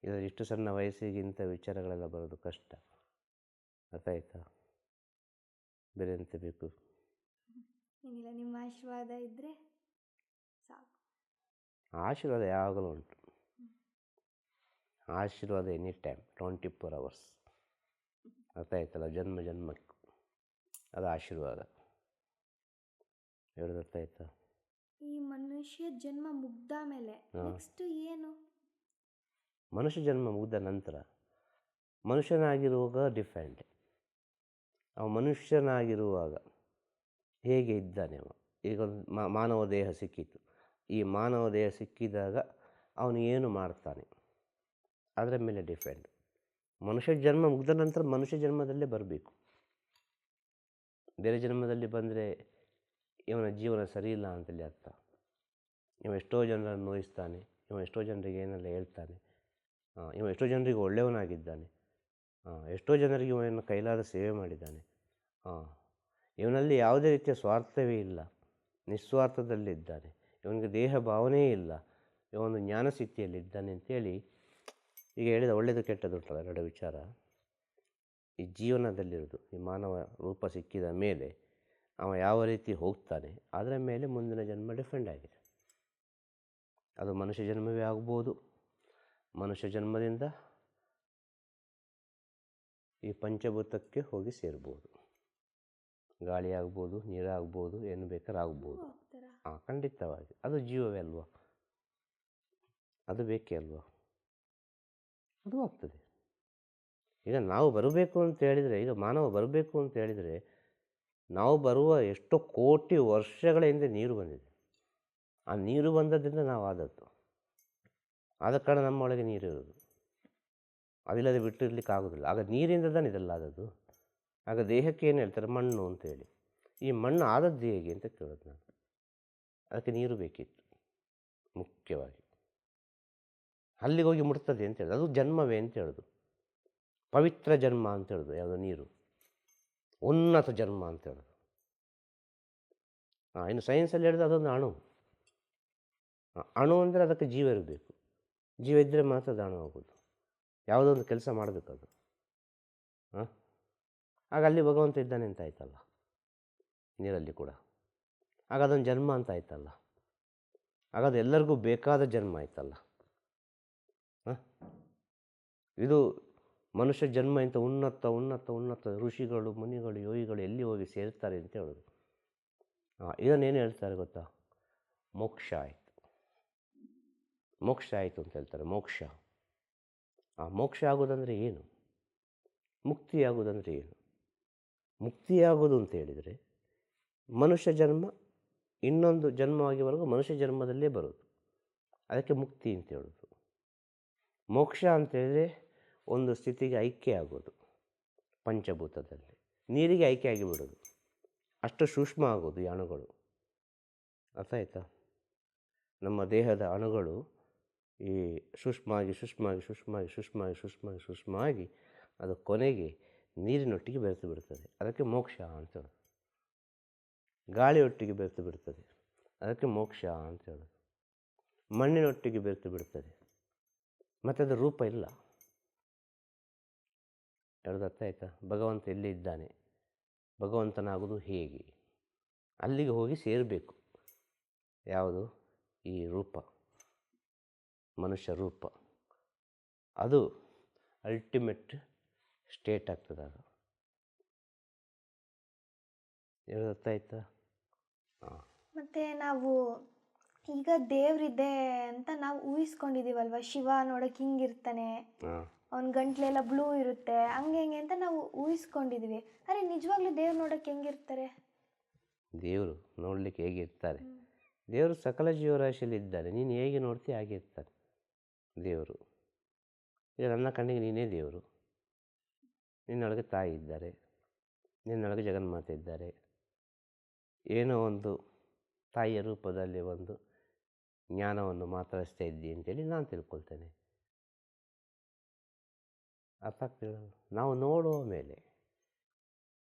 ಇದರಲ್ಲಿ ಇಷ್ಟು ಸಣ್ಣ ವಯಸ್ಸಿಗಿಂತ ವಿಚಾರಗಳೆಲ್ಲ ಬರೋದು ಕಷ್ಟ. ಗೊತ್ತಾಯ್ತಾ? ಬೇರೆ ಎಂತ ಬೇಕು? ಏನಿಲ್ಲ, ನಿಮ್ಮ ಆಶೀರ್ವಾದ ಇದ್ದರೆ ಸಾಕು. ಆಶೀರ್ವಾದ ಯಾವಾಗಲೂ ಉಂಟು. ಆಶೀರ್ವಾದ ಎನಿ ಟೈಮ್, 24 hours. ಅರ್ಥಾಯ್ತಲ್ಲ? ಜನ್ಮಕ್ಕೂ ಅದು ಆಶೀರ್ವಾದ. ಹೇಳೋದು ಅರ್ಥಾಯ್ತಾ? ಈ ಮನುಷ್ಯ ಜನ್ಮ ಮುಗ್ದ ಮೇಲೆ ನೆಕ್ಸ್ಟ್ ಏನು? ಮನುಷ್ಯ ಜನ್ಮ ಮುಗಿದ ನಂತರ ಮನುಷ್ಯನಾಗಿರುವಾಗ ಡಿಫೆಂಡ್. ಅವ ಮನುಷ್ಯನಾಗಿರುವಾಗ ಹೇಗೆ ಇದ್ದಾನೆ ಅವ? ಈಗ ಒಂದು ಮಾನವ ದೇಹ ಸಿಕ್ಕಿತು. ಈ ಮಾನವ ದೇಹ ಸಿಕ್ಕಿದಾಗ ಅವನು ಏನು ಮಾಡ್ತಾನೆ ಅದರ ಮೇಲೆ ಡಿಫೆಂಡ್. ಮನುಷ್ಯ ಜನ್ಮ ಮುಗಿದ ನಂತರ ಮನುಷ್ಯ ಜನ್ಮದಲ್ಲೇ ಬರಬೇಕು. ಬೇರೆ ಜನ್ಮದಲ್ಲಿ ಬಂದರೆ ಇವನ ಜೀವನ ಸರಿಯಿಲ್ಲ ಅಂತೇಳಿ ಅರ್ಥ. ಇವ ಎಷ್ಟೋ ಜನರನ್ನು ನೋಯಿಸ್ತಾನೆ, ಇವ ಎಷ್ಟೋ ಜನರಿಗೆ ಏನೆಲ್ಲ ಹೇಳ್ತಾನೆ, ಇವ ಎಷ್ಟೋ ಜನರಿಗೆ ಒಳ್ಳೆಯವನಾಗಿದ್ದಾನೆ, ಎಷ್ಟೋ ಜನರಿಗೆ ಇವನ ಕೈಲಾದ ಸೇವೆ ಮಾಡಿದ್ದಾನೆ. ಇವನಲ್ಲಿ ಯಾವುದೇ ರೀತಿಯ ಸ್ವಾರ್ಥವೇ ಇಲ್ಲ, ನಿಸ್ವಾರ್ಥದಲ್ಲಿದ್ದಾನೆ, ಇವನಿಗೆ ದೇಹ ಭಾವನೆ ಇಲ್ಲ, ಇವನು ಜ್ಞಾನಸ್ಥಿತಿಯಲ್ಲಿದ್ದಾನೆ ಅಂತೇಳಿ ಈಗ ಹೇಳಿದ ಒಳ್ಳೆಯದು ಕೆಟ್ಟದ್ದು ಉಂಟಲ್ಲ, ಎರಡು ವಿಚಾರ ಈ ಜೀವನದಲ್ಲಿರೋದು. ಈ ಮಾನವ ರೂಪ ಸಿಕ್ಕಿದ ಮೇಲೆ ಅವ ಯಾವ ರೀತಿ ಹೋಗ್ತಾನೆ ಅದರ ಮೇಲೆ ಮುಂದಿನ ಜನ್ಮ ಡಿಫೆಂಡ್ ಆಗಿದೆ. ಅದು ಮನುಷ್ಯ ಜನ್ಮವೇ ಆಗ್ಬೋದು. ಮನುಷ್ಯ ಜನ್ಮದಿಂದ ಈ ಪಂಚಭೂತಕ್ಕೆ ಹೋಗಿ ಸೇರ್ಬೋದು. ಗಾಳಿ ಆಗ್ಬೋದು, ನೀರಾಗ್ಬೋದು, ಏನು ಬೇಕಾದ್ರೂ ಆಗ್ಬೋದು. ಖಂಡಿತವಾಗಿ ಅದು ಜೀವವೇ ಅಲ್ವಾ, ಅದು ಬೇಕೇ ಅಲ್ವಾ, ಅದು ಆಗ್ತದೆ. ಈಗ ನಾವು ಬರಬೇಕು ಅಂತ ಹೇಳಿದರೆ, ಈಗ ಮಾನವ ಬರಬೇಕು ಅಂತ ಹೇಳಿದರೆ ನಾವು ಬರುವ ಎಷ್ಟೋ ಕೋಟಿ ವರ್ಷಗಳ ಹಿಂದೆ ನೀರು ಬಂದಿದೆ. ಆ ನೀರು ಬಂದದ್ರಿಂದ ನಾವು ಆದದ್ದು. ಆದ ಕಾರಣ ನಮ್ಮೊಳಗೆ ನೀರಿರೋದು. ಅದಿಲ್ಲದೆ ಬಿಟ್ಟಿರ್ಲಿಕ್ಕೆ ಆಗೋದಿಲ್ಲ. ಆಗ ನೀರಿಂದ ತಾನೆ ಇದೆಲ್ಲ ಆದದ್ದು. ಆಗ ದೇಹಕ್ಕೆ ಏನು ಹೇಳ್ತಾರೆ? ಮಣ್ಣು ಅಂತೇಳಿ. ಈ ಮಣ್ಣು ಆದದ್ದು ಹೇಗೆ ಅಂತ ಕೇಳೋದು ನಾನು. ಅದಕ್ಕೆ ನೀರು ಬೇಕಿತ್ತು ಮುಖ್ಯವಾಗಿ. ಅಲ್ಲಿಗೆ ಹೋಗಿ ಮುಟ್ತದೆ ಅಂತ ಹೇಳೋದು. ಅದು ಜನ್ಮವೇ ಅಂತ ಹೇಳೋದು. ಪವಿತ್ರ ಜನ್ಮ ಅಂತ ಹೇಳೋದು ಯಾವುದೋ ನೀರು, ಉನ್ನತ ಜನ್ಮ ಅಂತ ಹೇಳೋದು. ಇನ್ನು ಸೈನ್ಸಲ್ಲಿ ಹೇಳಿದ್ರೆ ಅದೊಂದು ಅಣು. ಅಣು ಅಂದರೆ ಅದಕ್ಕೆ ಜೀವ ಇರಬೇಕು. ಜೀವ ಇದ್ದರೆ ಮಾತ್ರ ಅದು ಅಣು ಆಗೋದು. ಯಾವುದೋ ಒಂದು ಕೆಲಸ ಮಾಡಬೇಕದು. ಆಗ ಅಲ್ಲಿ ಭಗವಂತ ಇದ್ದಾನೆ ಅಂತ ಆಯ್ತಲ್ಲ, ನೀರಲ್ಲಿ ಕೂಡ. ಆಗ ಅದೊಂದು ಜನ್ಮ ಅಂತ ಆಯ್ತಲ್ಲ. ಆಗ ಅದು ಎಲ್ಲರಿಗೂ ಬೇಕಾದ ಜನ್ಮ ಆಯ್ತಲ್ಲ. ಇದು ಮನುಷ್ಯ ಜನ್ಮ ಇಂಥ ಉನ್ನತ ಉನ್ನತ ಉನ್ನತ ಋಷಿಗಳು, ಮುನಿಗಳು, ಯೋಗಿಗಳು ಎಲ್ಲಿ ಹೋಗಿ ಸೇರ್ತಾರೆ ಅಂತ ಹೇಳೋದು. ಇದನ್ನೇನು ಹೇಳ್ತಾರೆ ಗೊತ್ತಾ? ಮೋಕ್ಷ ಆಯಿತು, ಮೋಕ್ಷ ಆಯಿತು ಅಂತ ಹೇಳ್ತಾರೆ. ಮೋಕ್ಷ. ಮೋಕ್ಷ ಆಗೋದಂದರೆ ಏನು? ಮುಕ್ತಿಯಾಗೋದಂದರೆ ಏನು? ಮುಕ್ತಿಯಾಗೋದು ಅಂತ ಹೇಳಿದರೆ ಮನುಷ್ಯ ಜನ್ಮ ಇನ್ನೊಂದು ಜನ್ಮವಾಗಿವರೆಗೂ ಮನುಷ್ಯ ಜನ್ಮದಲ್ಲೇ ಬರೋದು. ಅದಕ್ಕೆ ಮುಕ್ತಿ ಅಂತ ಹೇಳೋದು. ಮೋಕ್ಷ ಅಂತೇಳಿದರೆ ಒಂದು ಸ್ಥಿತಿಗೆ ಐಕ್ಯ ಆಗೋದು. ಪಂಚಭೂತದಲ್ಲಿ ನೀರಿಗೆ ಐಕ್ಯ ಆಗಿಬಿಡೋದು. ಅಷ್ಟು ಸೂಕ್ಷ್ಮ ಆಗೋದು ಈ ಅಣುಗಳು. ಅರ್ಥ ಆಯ್ತಾ? ನಮ್ಮ ದೇಹದ ಅಣುಗಳು ಈ ಸೂಕ್ಷ್ಮವಾಗಿ ಅದು ಕೊನೆಗೆ ನೀರಿನೊಟ್ಟಿಗೆ ಬೆರೆತು ಬಿಡ್ತದೆ. ಅದಕ್ಕೆ ಮೋಕ್ಷ ಅಂತ ಹೇಳೋದು. ಗಾಳಿಯೊಟ್ಟಿಗೆ ಬೆರೆತು ಬಿಡ್ತದೆ. ಅದಕ್ಕೆ ಮೋಕ್ಷ ಅಂತ ಹೇಳೋದು. ಮಣ್ಣಿನೊಟ್ಟಿಗೆ ಬೆರೆತು ಬಿಡ್ತದೆ. ಮತ್ತು ಅದರ ರೂಪ ಇಲ್ಲ. ಹೇಳೋದು ಅರ್ಥ ಆಯ್ತಾ? ಭಗವಂತ ಎಲ್ಲಿ ಇದ್ದಾನೆ, ಭಗವಂತನಾಗೋದು ಹೇಗೆ, ಅಲ್ಲಿಗೆ ಹೋಗಿ ಸೇರಬೇಕು. ಯಾವುದು? ಈ ರೂಪ, ಮನುಷ್ಯ ರೂಪ. ಅದು ಅಲ್ಟಿಮೇಟ್ ಸ್ಟೇಟ್ ಆಗ್ತದೆ. ಆಗ ಹೇಳೋದು ಅರ್ಥ ಆಯ್ತಾ? ಮತ್ತು ನಾವು ಈಗ ದೇವ್ರಿದೆ ಅಂತ ನಾವು ಊಹಿಸ್ಕೊಂಡಿದೀವಲ್ವ, ಶಿವ ನೋಡಕ್ ಹಿಂಗಿರ್ತಾನೆ, ಹಾಂ ಅವನ ಗಂಟ್ಲೆಲ್ಲ ಬ್ಲೂ ಇರುತ್ತೆ, ಹಂಗೆ ಹಿಂಗೆ ಅಂತ ನಾವು ಊಹಿಸ್ಕೊಂಡಿದೀವಿ. ಅರೆ ನಿಜವಾಗ್ಲೂ ದೇವ್ರು ನೋಡಕ್ ಹೆಂಗಿರ್ತಾರೆ? ದೇವರು ನೋಡಲಿಕ್ಕೆ ಹೇಗಿರ್ತಾರೆ? ದೇವರು ಸಕಲ ಜೀವರಾಶಿಯಲ್ಲಿ ಇದ್ದಾರೆ. ನೀನು ಹೇಗೆ ನೋಡ್ತೀಯ ಹಾಗೆ ಇರ್ತಾನೆ ದೇವರು. ಈಗ ನನ್ನ ಕಣ್ಣಿಗೆ ನೀನೇ ದೇವರು. ನಿನ್ನೊಳಗೆ ತಾಯಿ ಇದ್ದಾರೆ, ನಿನ್ನೊಳಗೆ ಜಗನ್ಮಾತೆ ಇದ್ದಾರೆ. ಏನೋ ಒಂದು ತಾಯಿಯ ರೂಪದಲ್ಲಿ ಒಂದು ಜ್ಞಾನವನ್ನು ಮಾತಾಡಿಸ್ತಾ ಇದ್ದಿ ಅಂತೇಳಿ ನಾನು ತಿಳ್ಕೊಳ್ತೇನೆ. ಅರ್ಥ ಆಗ್ತಿಲ್ಲ? ನಾವು ನೋಡುವ ಮೇಲೆ,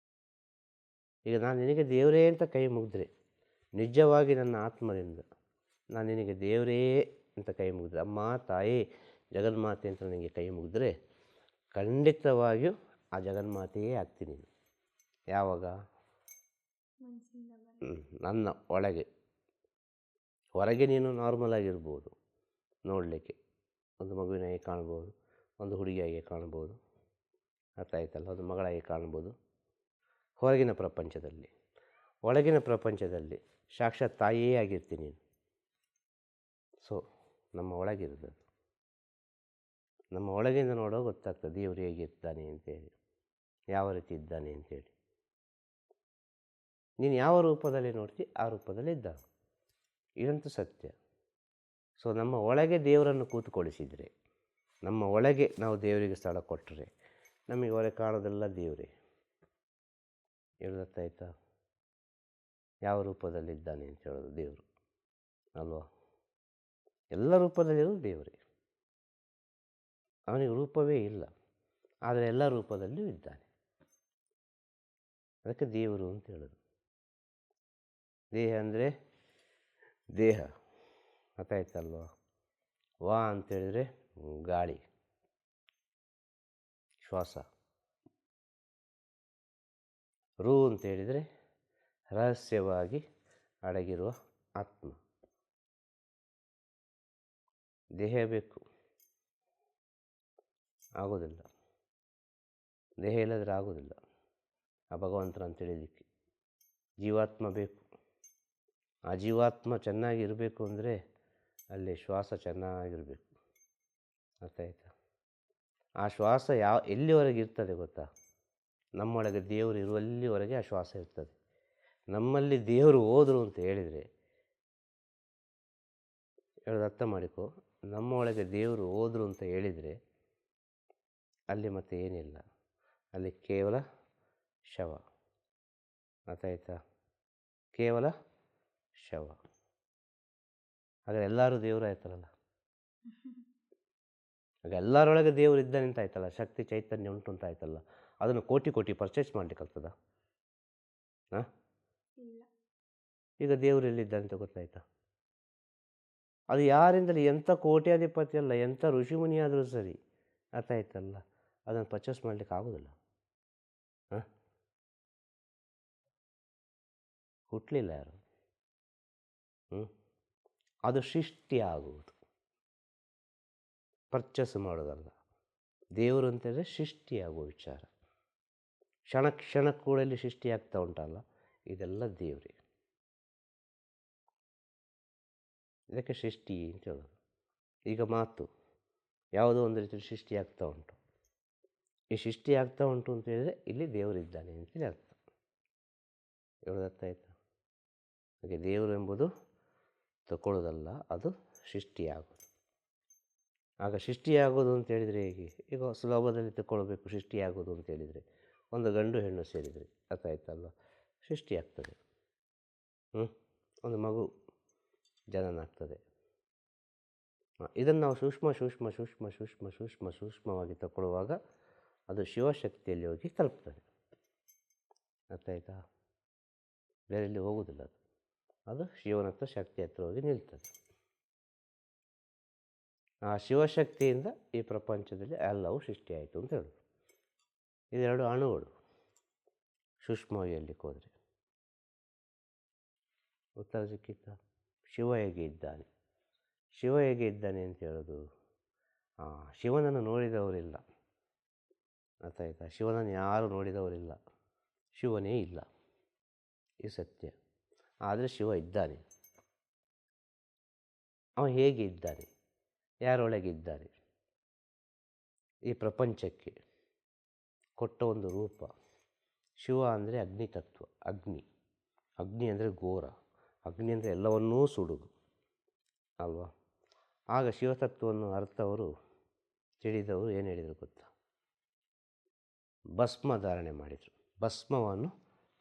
ಈಗ ನಾನು ನಿನಗೆ ದೇವರೇ ಅಂತ ಕೈ ಮುಗಿದ್ರೆ, ನಿಜವಾಗಿ ನನ್ನ ಆತ್ಮದಿಂದ ನಾನು ನಿನಗೆ ದೇವರೇ ಅಂತ ಕೈ ಮುಗಿದ್ರೆ, ಅಮ್ಮ ತಾಯಿ ಜಗನ್ಮಾತೆ ಅಂತ ನನಗೆ ಕೈ ಮುಗಿದ್ರೆ, ಖಂಡಿತವಾಗಿಯೂ ಆ ಜಗನ್ಮಾತೆಯೇ ಆಗ್ತೀನಿ. ಯಾವಾಗ? ನನ್ನ ಒಳಗೆ. ಹೊರಗೆ ನೀನು ನಾರ್ಮಲ್ ಆಗಿರ್ಬೋದು, ನೋಡಲಿಕ್ಕೆ ಒಂದು ಮಗುವಿನಾಗೆ ಕಾಣ್ಬೋದು, ಒಂದು ಹುಡುಗಿಯಾಗಿ ಕಾಣ್ಬೋದು, ಅರ್ಥ ಆಯ್ತಲ್ಲ, ಒಂದು ಮಗಳಾಗಿ ಕಾಣ್ಬೋದು ಹೊರಗಿನ ಪ್ರಪಂಚದಲ್ಲಿ. ಒಳಗಿನ ಪ್ರಪಂಚದಲ್ಲಿ ಸಾಕ್ಷಾತ್ ತಾಯಿಯೇ ಆಗಿರ್ತೀನಿ ನೀನು. ಸೊ ನಮ್ಮ ಒಳಗಿರೋದು, ನಮ್ಮ ಒಳಗಿಂದ ನೋಡೋ ಗೊತ್ತಾಗ್ತದೆ ದೇವರು ಹೇಗಿರ್ತಾನೆ ಅಂತೇಳಿ, ಯಾವ ರೀತಿ ಇದ್ದಾನೆ ಅಂತೇಳಿ. ನೀನು ಯಾವ ರೂಪದಲ್ಲಿ ನೋಡ್ತಿ ಆ ರೂಪದಲ್ಲಿ ಇದ್ದ, ಇದಂತೂ ಸತ್ಯ. ಸೊ ನಮ್ಮ ಒಳಗೆ ದೇವರನ್ನು ಕೂತ್ಕೊಳಿಸಿದರೆ, ನಮ್ಮ ಒಳಗೆ ನಾವು ದೇವರಿಗೆ ಸ್ಥಳ ಕೊಟ್ಟರೆ, ನಮಗೆ ಹೊರಗೆ ಕಾಣೋದೆಲ್ಲ ದೇವರೇ. ಹೇಳೋದಾಯ್ತಾ? ಯಾವ ರೂಪದಲ್ಲಿದ್ದಾನೆ ಅಂತ ಹೇಳೋದು ದೇವರು ಅಲ್ವಾ? ಎಲ್ಲ ರೂಪದಲ್ಲಿರೋದು ದೇವರೇ. ಅವನಿಗೆ ರೂಪವೇ ಇಲ್ಲ, ಆದರೆ ಎಲ್ಲ ರೂಪದಲ್ಲಿಯೂ ಇದ್ದಾನೆ. ಅದಕ್ಕೆ ದೇವರು ಅಂತ ಹೇಳೋದು. ದೇಹ ಅಂದರೆ ದೇಹ, ಗೊತ್ತಾಯ್ತಲ್ವ? ವಾ ಅಂತೇಳಿದರೆ ಗಾಳಿ, ಶ್ವಾಸ. ರು ಅಂತೇಳಿದರೆ ರಹಸ್ಯವಾಗಿ ಅಡಗಿರುವ ಆತ್ಮ. ದೇಹ ಬೇಕು, ಆಗೋದಿಲ್ಲ. ದೇಹ ಇಲ್ಲದ್ರೆ ಆಗೋದಿಲ್ಲ ಆ ಭಗವಂತನ ತಿಳಿಲಿಕ್ಕೆ. ಜೀವಾತ್ಮ ಬೇಕು. ಆ ಜೀವಾತ್ಮ ಚೆನ್ನಾಗಿರಬೇಕು ಅಂದರೆ ಅಲ್ಲಿ ಶ್ವಾಸ ಚೆನ್ನಾಗಿರಬೇಕು. ಗೊತ್ತಾಯ್ತಾ? ಆ ಶ್ವಾಸ ಎಲ್ಲಿವರೆಗೆ ಇರ್ತದೆ ಗೊತ್ತಾ? ನಮ್ಮೊಳಗೆ ದೇವರು ಇರುವಲ್ಲಿವರೆಗೆ ಆ ಶ್ವಾಸ ಇರ್ತದೆ. ನಮ್ಮಲ್ಲಿ ದೇವರು ಹೋದರು ಅಂತ ಹೇಳಿದರೆ, ಹೇಳೋದು ಅರ್ಥ ಮಾಡಿಕೊ, ನಮ್ಮ ಒಳಗೆ ದೇವರು ಹೋದರು ಅಂತ ಹೇಳಿದರೆ ಅಲ್ಲಿ ಮತ್ತೆ ಏನಿಲ್ಲ, ಅಲ್ಲಿ ಕೇವಲ ಶವ. ಗೊತ್ತಾಯ್ತಾ? ಕೇವಲ ಶವ. ಹಾಗಾದ್ರೆ ಎಲ್ಲರೂ ದೇವರು ಆಯ್ತಾರಲ್ಲ. ಆಗ ಎಲ್ಲರೊಳಗೆ ದೇವರು ಇದ್ದಾನೆ ಅಂತ ಆಯ್ತಲ್ಲ, ಶಕ್ತಿ ಚೈತನ್ಯ ಉಂಟು ಅಂತ ಆಯ್ತಲ್ಲ. ಅದನ್ನು ಕೋಟಿ ಕೋಟಿ ಪರ್ಚೇಸ್ ಮಾಡಲಿಕ್ಕಾಗ್ತದ? ಹಾಂ, ಈಗ ದೇವರು ಎಲ್ಲಿದ್ದಾನೆ ಅಂತ ಗೊತ್ತಾಯ್ತಾ? ಅದು ಯಾರಿಂದಲೇ, ಎಂಥ ಕೋಟ್ಯಾಧಿಪತಿ ಅಲ್ಲ, ಎಂಥ ಋಷಿಮುನಿ ಆದರೂ ಸರಿ, ಅರ್ಥ ಆಯ್ತಲ್ಲ, ಅದನ್ನು ಪರ್ಚೇಸ್ ಮಾಡಲಿಕ್ಕೆ ಆಗೋದಿಲ್ಲ. ಹಾಂ, ಹುಟ್ಟಲಿಲ್ಲ ಯಾರು. ಅದು ಸೃಷ್ಟಿ ಆಗುವುದು, ಪರ್ಚೇಸ್ ಮಾಡೋದಲ್ಲ. ದೇವರು ಅಂತಂದರೆ ಸೃಷ್ಟಿಯಾಗುವ ವಿಚಾರ. ಕ್ಷಣ ಕ್ಷಣ ಕೂಡ ಇಲ್ಲಿ ಸೃಷ್ಟಿಯಾಗ್ತಾ ಉಂಟಲ್ಲ, ಇದೆಲ್ಲ ದೇವರೇ. ಇದಕ್ಕೆ ಸೃಷ್ಟಿ ಅಂತ ಹೇಳೋದು. ಈಗ ಮಾತು ಯಾವುದೋ ಒಂದು ರೀತಿ ಸೃಷ್ಟಿಯಾಗ್ತಾ ಉಂಟು. ಈ ಸೃಷ್ಟಿಯಾಗ್ತಾ ಉಂಟು ಅಂತ ಹೇಳಿದರೆ ಇಲ್ಲಿ ದೇವರಿದ್ದಾನೆ ಅಂತೇಳಿ ಅರ್ಥ. ಹೇಳೋದು ಅರ್ಥ ಆಯ್ತಾ? ಹಾಗೆ ದೇವರು ಎಂಬುದು ತಗೊಳ್ಳೋದಲ್ಲ, ಅದು ಸೃಷ್ಟಿಯಾಗೋದು. ಆಗ ಸೃಷ್ಟಿಯಾಗೋದು ಅಂತ ಹೇಳಿದರೆ ಹೇಗೆ? ಈಗ ಸುಲಭದಲ್ಲಿ ತಗೊಳ್ಬೇಕು. ಸೃಷ್ಟಿಯಾಗೋದು ಅಂತ ಹೇಳಿದರೆ ಒಂದು ಗಂಡು ಹೆಣ್ಣು ಸೇರಿದರೆ, ಅರ್ಥ ಆಯ್ತಲ್ವ, ಸೃಷ್ಟಿಯಾಗ್ತದೆ. ಒಂದು ಮಗು ಜನನ ಆಗ್ತದೆ. ಇದನ್ನು ನಾವು ಸೂಕ್ಷ್ಮವಾಗಿ ತಗೊಳ್ಳುವಾಗ ಅದು ಶಿವಶಕ್ತಿಯಲ್ಲಿ ಹೋಗಿ ತಲುಪ್ತದೆ. ಅರ್ಥ ಆಯ್ತಾ? ಬೇರೆಲ್ಲಿ ಹೋಗುವುದಿಲ್ಲ. ಅದು ಶಿವನ ಹತ್ರ, ಶಕ್ತಿ ಹತ್ರ ಹೋಗಿ ನಿಲ್ತದೆ. ಆ ಶಿವಶಕ್ತಿಯಿಂದ ಈ ಪ್ರಪಂಚದಲ್ಲಿ ಎಲ್ಲವೂ ಸೃಷ್ಟಿಯಾಯಿತು ಅಂತ ಹೇಳೋದು. ಇದೆರಡು ಅಣುಗಳು ಸೂಕ್ಷ್ಮವಾಗಿ ಹೇಳಲಿಕ್ಕೆ ಹೋದರೆ. ಉತ್ತರ ಸಿಕ್ಕಿತ್ತ? ಶಿವ ಹೇಗೆ ಇದ್ದಾನೆ, ಶಿವ ಹೇಗೆ ಇದ್ದಾನೆ ಅಂತ ಹೇಳೋದು. ಶಿವನನ್ನು ನೋಡಿದವರಿಲ್ಲ, ಅರ್ಥ ಆಯ್ತಾ? ಶಿವನನ್ನು ಯಾರು ನೋಡಿದವರಿಲ್ಲ, ಶಿವನೇ ಇಲ್ಲ, ಇದು ಸತ್ಯ. ಆದರೆ ಶಿವ ಇದ್ದಾನೆ. ಅವ ಹೇಗೆ ಇದ್ದಾನೆ, ಯಾರೊಳಗಿದ್ದಾನೆ, ಈ ಪ್ರಪಂಚಕ್ಕೆ ಕೊಟ್ಟ ಒಂದು ರೂಪ. ಶಿವ ಅಂದರೆ ಅಗ್ನಿ ತತ್ವ. ಅಗ್ನಿ ಅಂದರೆ ಘೋರ, ಅಗ್ನಿ ಅಂದರೆ ಎಲ್ಲವನ್ನೂ ಸುಡುವುದು ಅಲ್ವಾ. ಆಗ ಶಿವತತ್ವವನ್ನು ಅರ್ಥವರು ತಿಳಿದವರು ಏನು ಹೇಳಿದರು ಗೊತ್ತಾ? ಭಸ್ಮ ಧಾರಣೆ ಮಾಡಿದರು, ಭಸ್ಮವನ್ನು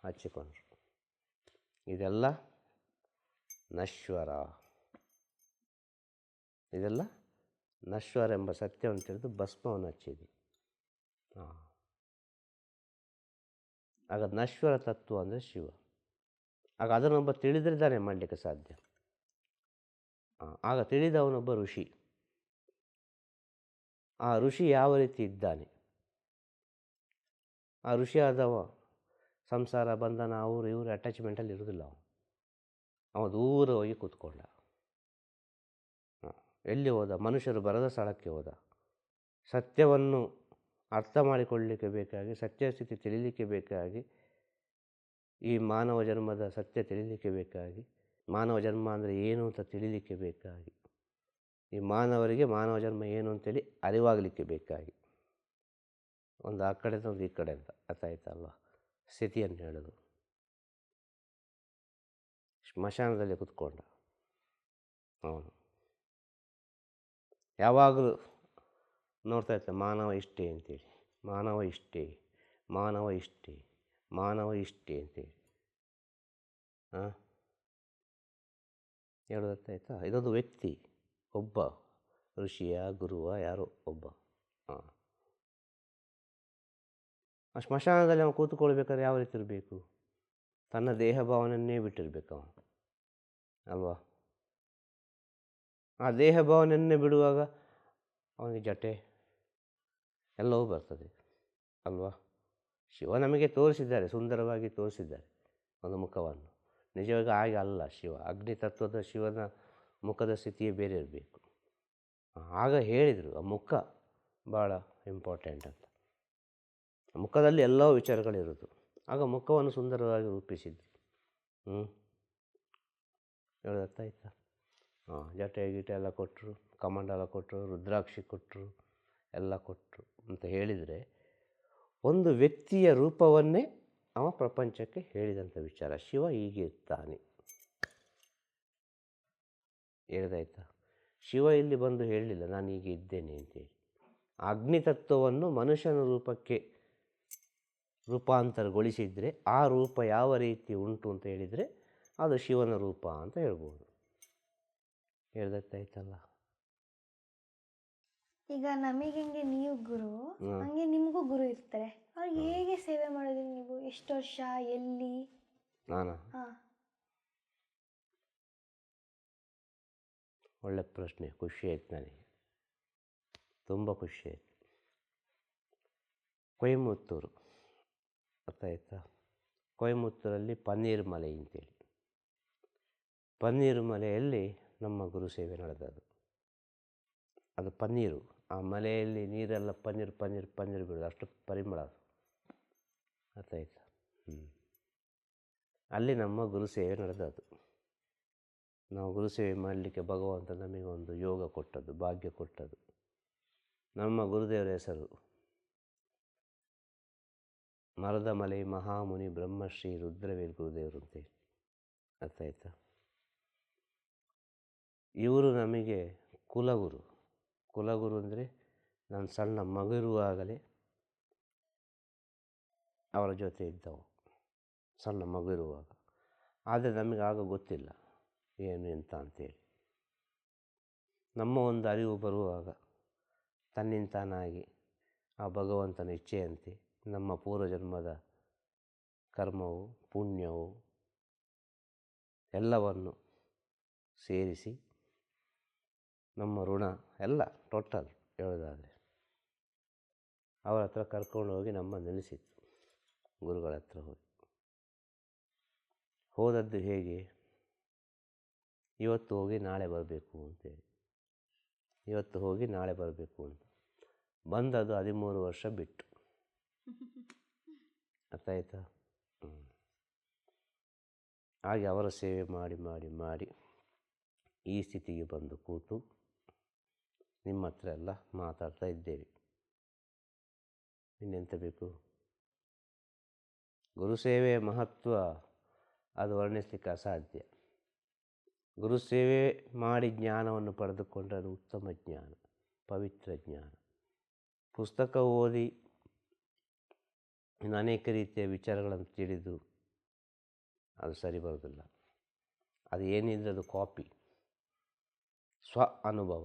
ಹಚ್ಚಿಕೊಂಡರು. ಇದೆಲ್ಲ ನಶ್ವರ, ಇದೆಲ್ಲ ನಶ್ವರ ಎಂಬ ಸತ್ಯವನ್ನು ತಿಳಿದು ಭಸ್ಮವನ್ನು ಹಚ್ಚಿದರು. ಆಗ ನಶ್ವರ ತತ್ವ ಅಂದರೆ ಶಿವ. ಆಗ ಅದನ್ನೊಬ್ಬ ತಿಳಿದರೆ ತಾನೇ ಮಾಡಲಿಕ್ಕೆ ಸಾಧ್ಯ. ಆಗ ತಿಳಿದವನೊಬ್ಬ ಋಷಿ. ಆ ಋಷಿ ಯಾವ ರೀತಿ ಇದ್ದಾನೆ? ಆ ಋಷಿಯಾದವ ಸಂಸಾರ ಬಂಧನ ಅವರು ಇವರು ಅಟ್ಯಾಚ್ಮೆಂಟಲ್ಲಿ ಇರೋದಿಲ್ಲ. ಅವ ದೂರ ಹೋಗಿ ಕೂತ್ಕೊಂಡ. ಎಲ್ಲಿ ಹೋದ? ಮನುಷ್ಯರು ಬರದ ಸ್ಥಳಕ್ಕೆ ಹೋದ. ಸತ್ಯವನ್ನು ಅರ್ಥ ಮಾಡಿಕೊಳ್ಳಲಿಕ್ಕೆ ಬೇಕಾಗಿ, ಸತ್ಯಸ್ಥಿತಿ ತಿಳಿಲಿಕ್ಕೆ ಬೇಕಾಗಿ, ಈ ಮಾನವ ಜನ್ಮದ ಸತ್ಯ ತಿಳಿಲಿಕ್ಕೆ ಬೇಕಾಗಿ, ಮಾನವ ಜನ್ಮ ಅಂದರೆ ಏನು ಅಂತ ತಿಳಿಲಿಕ್ಕೆ ಬೇಕಾಗಿ, ಈ ಮಾನವರಿಗೆ ಮಾನವ ಜನ್ಮ ಏನು ಅಂತೇಳಿ ಅರಿವಾಗಲಿಕ್ಕೆ ಬೇಕಾಗಿ, ಒಂದು ಆ ಕಡೆಯಿಂದ ಒಂದು ಈ ಕಡೆ ಅಂತ ಅರ್ಥ ಆಯ್ತಲ್ವ ಸ್ಥಿತಿಯನ್ನು ಹೇಳೋದು. ಸ್ಮಶಾನದಲ್ಲಿ ಕೂತ್ಕೊಂಡ ಅವನು. ಯಾವಾಗಲೂ ನೋಡ್ತಾ ಇರ್ತಾನೆ, ಮಾನವ ಇಷ್ಟೇ ಅಂತೇಳಿ, ಮಾನವ ಇಷ್ಟೇ, ಮಾನವ ಇಷ್ಟೇ, ಮಾನವ ಇಷ್ಟೇ ಅಂತೇಳಿ ಹೇಳೋದರ್ಥ ಆಯ್ತಾ? ಇದೊಂದು ವ್ಯಕ್ತಿ, ಒಬ್ಬ ಋಷಿಯ ಗುರುವ ಯಾರೋ ಒಬ್ಬ. ಆ ಸ್ಮಶಾನದಲ್ಲಿ ಅವನು ಕೂತ್ಕೊಳ್ಬೇಕಾದ್ರೆ ಯಾವ ರೀತಿ ಇರಬೇಕು? ತನ್ನ ದೇಹ ಭಾವನೆಯನ್ನೇ ಬಿಟ್ಟಿರ್ಬೇಕು ಅವನು ಅಲ್ವಾ. ಆ ದೇಹ ಭಾವನೆಯನ್ನೇ ಬಿಡುವಾಗ ಅವನಿಗೆ ಜಟೆ ಎಲ್ಲವೂ ಬರ್ತದೆ ಅಲ್ವಾ. ಶಿವ ನಮಗೆ ತೋರಿಸಿದ್ದಾರೆ, ಸುಂದರವಾಗಿ ತೋರಿಸಿದ್ದಾರೆ ಒಂದು ಮುಖವನ್ನು. ನಿಜವಾಗಿ ಹಾಗೆ ಅಲ್ಲ ಶಿವ. ಅಗ್ನಿ ತತ್ವದ ಶಿವನ ಮುಖದ ಸ್ಥಿತಿಯೇ ಬೇರೆ ಇರಬೇಕು. ಆಗ ಹೇಳಿದರು ಆ ಮುಖ ಭಾಳ ಇಂಪಾರ್ಟೆಂಟ್ ಅಂತ. ಮುಖದಲ್ಲಿ ಎಲ್ಲವೂ ವಿಚಾರಗಳಿರೋದು. ಆಗ ಮುಖವನ್ನು ಸುಂದರವಾಗಿ ರೂಪಿಸಿದ್ರು. ಹೇಳೋದರ್ಥ ಆಯ್ತಾ? ಜಟೆ ಗಿಟೆ ಎಲ್ಲ ಕೊಟ್ಟರು, ಕಮಂಡಲ ಕೊಟ್ಟರು, ರುದ್ರಾಕ್ಷಿ ಕೊಟ್ಟರು, ಎಲ್ಲ ಕೊಟ್ಟರು ಅಂತ ಹೇಳಿದರೆ, ಒಂದು ವ್ಯಕ್ತಿಯ ರೂಪವನ್ನೇ ಅವ ಪ್ರಪಂಚಕ್ಕೆ ಹೇಳಿದಂಥ ವಿಚಾರ. ಶಿವ ಹೀಗೆ ಇರ್ತಾನೆ ಹೇಳಿದಾಯ್ತಾ. ಶಿವ ಇಲ್ಲಿ ಬಂದು ಹೇಳಲಿಲ್ಲ ನಾನು ಹೀಗೆ ಇದ್ದೇನೆ ಅಂತೇಳಿ. ಅಗ್ನಿ ತತ್ವವನ್ನು ಮನುಷ್ಯನ ರೂಪಕ್ಕೆ ರೂಪಾಂತರಗೊಳಿಸಿದರೆ ಆ ರೂಪ ಯಾವ ರೀತಿ ಉಂಟು ಅಂತ ಹೇಳಿದರೆ ಅದು ಶಿವನ ರೂಪ ಅಂತ ಹೇಳ್ಬೋದು. ಹೇಳ್ದತ್ತಾಯ್ತಲ್ಲ. ಈಗ ನಮಗೆ ಹೆಂಗೆ ನೀವು ಗುರು, ಹಂಗೆ ನಿಮಗೂ ಗುರು ಇರ್ತಾರೆ. ಅವ್ರಿಗೆ ಹೇಗೆ ಸೇವೆ ಮಾಡೋದು ನೀವು? ಎಷ್ಟು ವರ್ಷ, ಎಲ್ಲಿ? ನಾನಾ? ಒಳ್ಳೆ ಪ್ರಶ್ನೆ, ಖುಷಿ ಆಯ್ತು ನನಗೆ, ತುಂಬ ಖುಷಿ ಆಯಿತು. ಕೊಯಮತ್ತೂರು ಅರ್ಥ ಆಯ್ತಾ? ಕೊಯಮತ್ತೂರಲ್ಲಿ ಪನ್ನೀರ್ ಮಲೆ ಅಂತೇಳಿ, ಪನ್ನೀರು ಮಲೆಯಲ್ಲಿ ನಮ್ಮ ಗುರು ಸೇವೆ ನಡೆದದು. ಅದು ಪನ್ನೀರು, ಆ ಮಲೆಯಲ್ಲಿ ನೀರೆಲ್ಲ ಪನ್ನೀರು ಪನ್ನೀರು ಪನ್ನೀರು ಬಿಡೋದು, ಅಷ್ಟು ಪರಿಮಳ ಅದು. ಅರ್ಥ ಆಯ್ತಾ? ಅಲ್ಲಿ ನಮ್ಮ ಗುರು ಸೇವೆ ನಡೆದದು. ನಾವು ಗುರು ಸೇವೆ ಮಾಡಲಿಕ್ಕೆ ಭಗವಂತ ನಮಗೆ ಒಂದು ಯೋಗ ಕೊಟ್ಟದ್ದು, ಭಾಗ್ಯ ಕೊಟ್ಟದ್ದು. ನಮ್ಮ ಗುರುದೇವರ ಹೆಸರು ಮರದಮಲೈ ಮಹಾಮುನಿ ಬ್ರಹ್ಮಶ್ರೀ ರುದ್ರವೇಲ್ ಗುರುದೇವರು ಅಂತೇಳಿ. ಅರ್ಥ ಆಯ್ತಾ? ಇವರು ನಮಗೆ ಕುಲಗುರು. ಕುಲಗುರು ಅಂದರೆ ನಾನು ಸಣ್ಣ ಮಗುರುವಾಗಲೇ ಅವರ ಜೊತೆ ಇದ್ದವು, ಸಣ್ಣ ಮಗುರುವಾಗ. ಆದರೆ ನಮಗೆ ಆಗ ಗೊತ್ತಿಲ್ಲ ಏನು ಎಂತ ಅಂತೇಳಿ. ನಮ್ಮ ಒಂದು ಅರಿವು ಬರುವಾಗ ತನ್ನಿಂತಾನಾಗಿ ಆ ಭಗವಂತನ ಇಚ್ಛೆಯಂತೆ ನಮ್ಮ ಪೂರ್ವಜನ್ಮದ ಕರ್ಮವು ಪುಣ್ಯವು ಎಲ್ಲವನ್ನು ಸೇರಿಸಿ ನಮ್ಮ ಋಣ ಎಲ್ಲ ಟೋಟಲ್ ಹೇಳೋದಾದರೆ ಅವರ ಹತ್ರ ಕರ್ಕೊಂಡು ಹೋಗಿ ನಮ್ಮ ನಿಲ್ಲಿಸಿತ್ತು. ಗುರುಗಳ ಹತ್ರ ಹೋದದ್ದು ಹೇಗೆ? ಇವತ್ತು ಹೋಗಿ ನಾಳೆ ಬರಬೇಕು ಅಂತೇಳಿ, ಇವತ್ತು ಹೋಗಿ ನಾಳೆ ಬರಬೇಕು ಅಂತ ಬಂದದ್ದು 13 ವರ್ಷ ಬಿಟ್ಟು. ಅರ್ಥ ಆಯ್ತಾ? ಹಾಗೆ ಅವರ ಸೇವೆ ಮಾಡಿ ಮಾಡಿ ಮಾಡಿ ಈ ಸ್ಥಿತಿಗೆ ಬಂದು ಕೂತು ನಿಮ್ಮ ಹತ್ರ ಎಲ್ಲ ಮಾತಾಡ್ತಾ ಇದ್ದೇವೆ. ಇನ್ನೆಂತ ಬೇಕು? ಗುರುಸೇವೆಯ ಮಹತ್ವ ಅದು ವರ್ಣಿಸಲಿಕ್ಕೆ ಅಸಾಧ್ಯ. ಗುರುಸೇವೆ ಮಾಡಿ ಜ್ಞಾನವನ್ನು ಪಡೆದುಕೊಂಡ್ರೆ ಅದು ಉತ್ತಮ ಜ್ಞಾನ, ಪವಿತ್ರ ಜ್ಞಾನ. ಪುಸ್ತಕ ಓದಿ ಇನ್ನು ಅನೇಕ ರೀತಿಯ ವಿಚಾರಗಳನ್ನು ತಿಳಿದು ಅದು ಸರಿ ಬರೋದಿಲ್ಲ. ಅದು ಏನಿದ್ರೆ ಅದು ಕಾಪಿ. ಅನುಭವ,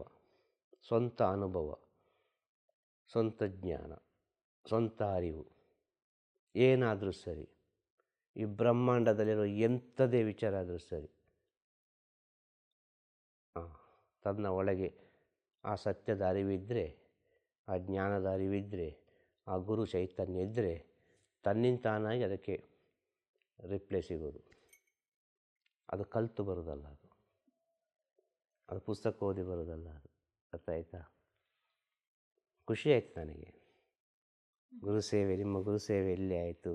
ಸ್ವಂತ ಅನುಭವ, ಸ್ವಂತ ಜ್ಞಾನ, ಸ್ವಂತ ಅರಿವು ಏನಾದರೂ ಸರಿ. ಈ ಬ್ರಹ್ಮಾಂಡದಲ್ಲಿರೋ ಎಂಥದೇ ವಿಚಾರ ಆದರೂ ಸರಿ, ತನ್ನ ಒಳಗೆ ಆ ಸತ್ಯದ ಅರಿವಿದ್ದರೆ, ಆ ಜ್ಞಾನದ ಅರಿವಿದ್ದರೆ, ಆ ಗುರು ಚೈತನ್ಯ ಇದ್ದರೆ ತನ್ನಿಂದ ತಾನಾಗಿ ಅದಕ್ಕೆ ರಿಪ್ಲೈ ಸಿಗೋದು. ಅದು ಕಲಿತು ಬರೋದಲ್ಲ, ಅದು ಪುಸ್ತಕ ಓದಿ ಬರೋದಲ್ಲ. ಅದು ಅರ್ಥ ಆಯಿತಾ? ಖುಷಿ ಆಯಿತು ನನಗೆ. ಗುರುಸೇವೆ, ನಿಮ್ಮ ಗುರುಸೇವೆ ಎಲ್ಲಿ ಆಯಿತು?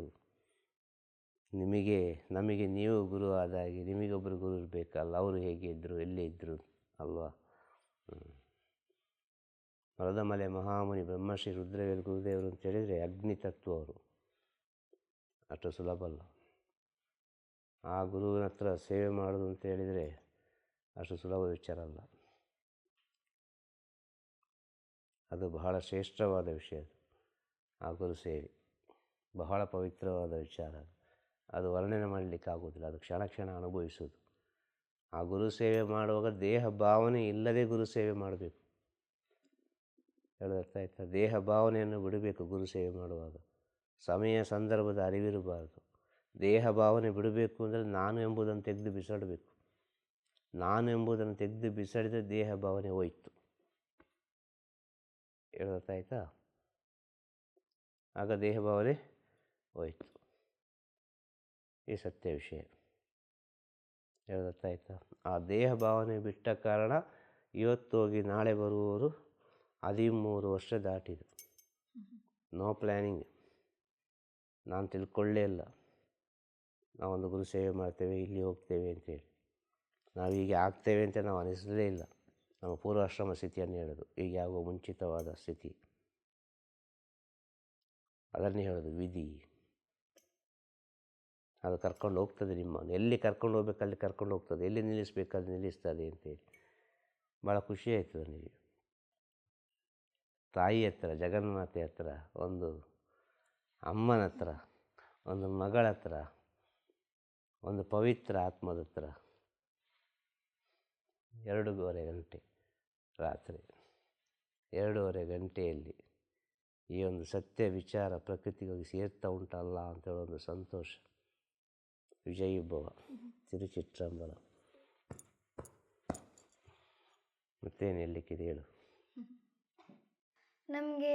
ನಮಗೆ ನೀವು ಗುರು ಆದಾಗಿ ನಿಮಗೊಬ್ಬರು ಗುರು ಇರಬೇಕಲ್ಲ. ಅವರು ಹೇಗೆ ಇದ್ದರು, ಎಲ್ಲೇ ಇದ್ದರು ಅಲ್ವಾ? ಮರದಮಲೆ ಮಹಾಮುನಿ ಬ್ರಹ್ಮಶ್ರೀ ರುದ್ರವೇಲ್ ಗುರುದೇವರು ಅಂತ ಹೇಳಿದರೆ ಅಗ್ನಿ ತತ್ವ. ಅವರು ಅಷ್ಟು ಸುಲಭ ಅಲ್ಲ. ಆ ಗುರುವಿನ ಹತ್ರ ಸೇವೆ ಮಾಡೋದು ಅಂತ ಹೇಳಿದರೆ ಅಷ್ಟು ಸುಲಭದ ವಿಚಾರ ಅಲ್ಲ. ಅದು ಬಹಳ ಶ್ರೇಷ್ಠವಾದ ವಿಷಯ. ಆ ಗುರು ಸೇವೆ ಬಹಳ ಪವಿತ್ರವಾದ ವಿಚಾರ. ಅದು ವರ್ಣನೆ ಮಾಡಲಿಕ್ಕೆ ಆಗೋದಿಲ್ಲ. ಅದು ಕ್ಷಣ ಕ್ಷಣ ಅನುಭವಿಸೋದು. ಆ ಗುರು ಸೇವೆ ಮಾಡುವಾಗ ದೇಹ ಭಾವನೆ ಇಲ್ಲದೆ ಗುರು ಸೇವೆ ಮಾಡಬೇಕು. ಹೇಳೋದರ್ಥ ಆಯ್ತಾ? ದೇಹ ಭಾವನೆಯನ್ನು ಬಿಡಬೇಕು ಗುರು ಸೇವೆ ಮಾಡುವಾಗ. ಸಮಯ ಸಂದರ್ಭದ ಅರಿವಿರಬಾರದು. ದೇಹ ಭಾವನೆ ಬಿಡಬೇಕು ಅಂದರೆ ನಾನು ಎಂಬುದನ್ನು ತೆಗೆದು ಬಿಸಾಡಬೇಕು. ನಾನು ಎಂಬುದನ್ನು ತೆಗೆದು ಬಿಸಾಡಿದರೆ ದೇಹ ಭಾವನೆ ಹೋಯಿತು. ಹೇಳೋದರ್ಥ ಆಯ್ತಾ? ಆಗ ದೇಹ ಭಾವನೆ ಹೋಯಿತು. ಈ ಸತ್ಯ ವಿಷಯ. ಹೇಳೋದರ್ಥ ಆಯ್ತಾ? ಆ ದೇಹ ಭಾವನೆ ಬಿಟ್ಟ ಕಾರಣ ಇವತ್ತು ಹೋಗಿ ನಾಳೆ ಬರುವವರು 13 ವರ್ಷ ದಾಟಿದು. No planning. ನಾನು ತಿಳ್ಕೊಳ್ಳೇ ಇಲ್ಲ. ನಾವೊಂದು ಗುರು ಸೇವೆ ಮಾಡ್ತೇವೆ, ಇಲ್ಲಿ ಹೋಗ್ತೇವೆ ಅಂತೇಳಿ. ನಾವು ಹೀಗೆ ಆಗ್ತೇವೆ ಅಂತ ನಾವು ಅನಿಸಲೇ ಇಲ್ಲ. ನಮ್ಮ ಪೂರ್ವಾಶ್ರಮ ಸ್ಥಿತಿಯನ್ನು ಹೇಳೋದು, ಹೀಗೆ ಆಗುವ ಮುಂಚಿತವಾದ ಸ್ಥಿತಿ. ಅದನ್ನೇ ಹೇಳೋದು ವಿಧಿ. ಅದು ಕರ್ಕೊಂಡು ಹೋಗ್ತದೆ ನಿಮ್ಮನ್ನು. ಎಲ್ಲಿ ಕರ್ಕೊಂಡು ಹೋಗ್ಬೇಕು ಅಲ್ಲಿ ಕರ್ಕೊಂಡು ಹೋಗ್ತದೆ, ಎಲ್ಲಿ ನಿಲ್ಲಿಸ್ಬೇಕು ಅಲ್ಲಿ ನಿಲ್ಲಿಸ್ತದೆ ಅಂತೇಳಿ. ಭಾಳ ಖುಷಿ ಆಯಿತು ನನಗೆ. ತಾಯಿ ಹತ್ರ, ಜಗನ್ಮಾತೆ ಹತ್ರ, ಒಂದು ಅಮ್ಮನ ಹತ್ರ, ಒಂದು ಮಗಳ ಹತ್ರ, ಒಂದು ಪವಿತ್ರ ಆತ್ಮದ ಹತ್ರ 2.5 ಗಂಟೆ ರಾತ್ರಿ 2.5 ಗಂಟೆಯಲ್ಲಿ ಈ ಒಂದು ಸತ್ಯ ವಿಚಾರ ಪ್ರಕೃತಿಗಾಗಿ ಸೇರ್ತಾ ಉಂಟಲ್ಲ ಅಂತೇಳೋ ಒಂದು ಸಂತೋಷ. ವಿಜಯೋದ್ಭವ ತಿರುಚಿಟ್ರಂಬಲ. ಮತ್ತೇನು ಹೇಳಲಿಕ್ಕಿದೆ ಹೇಳು. ನಮಗೆ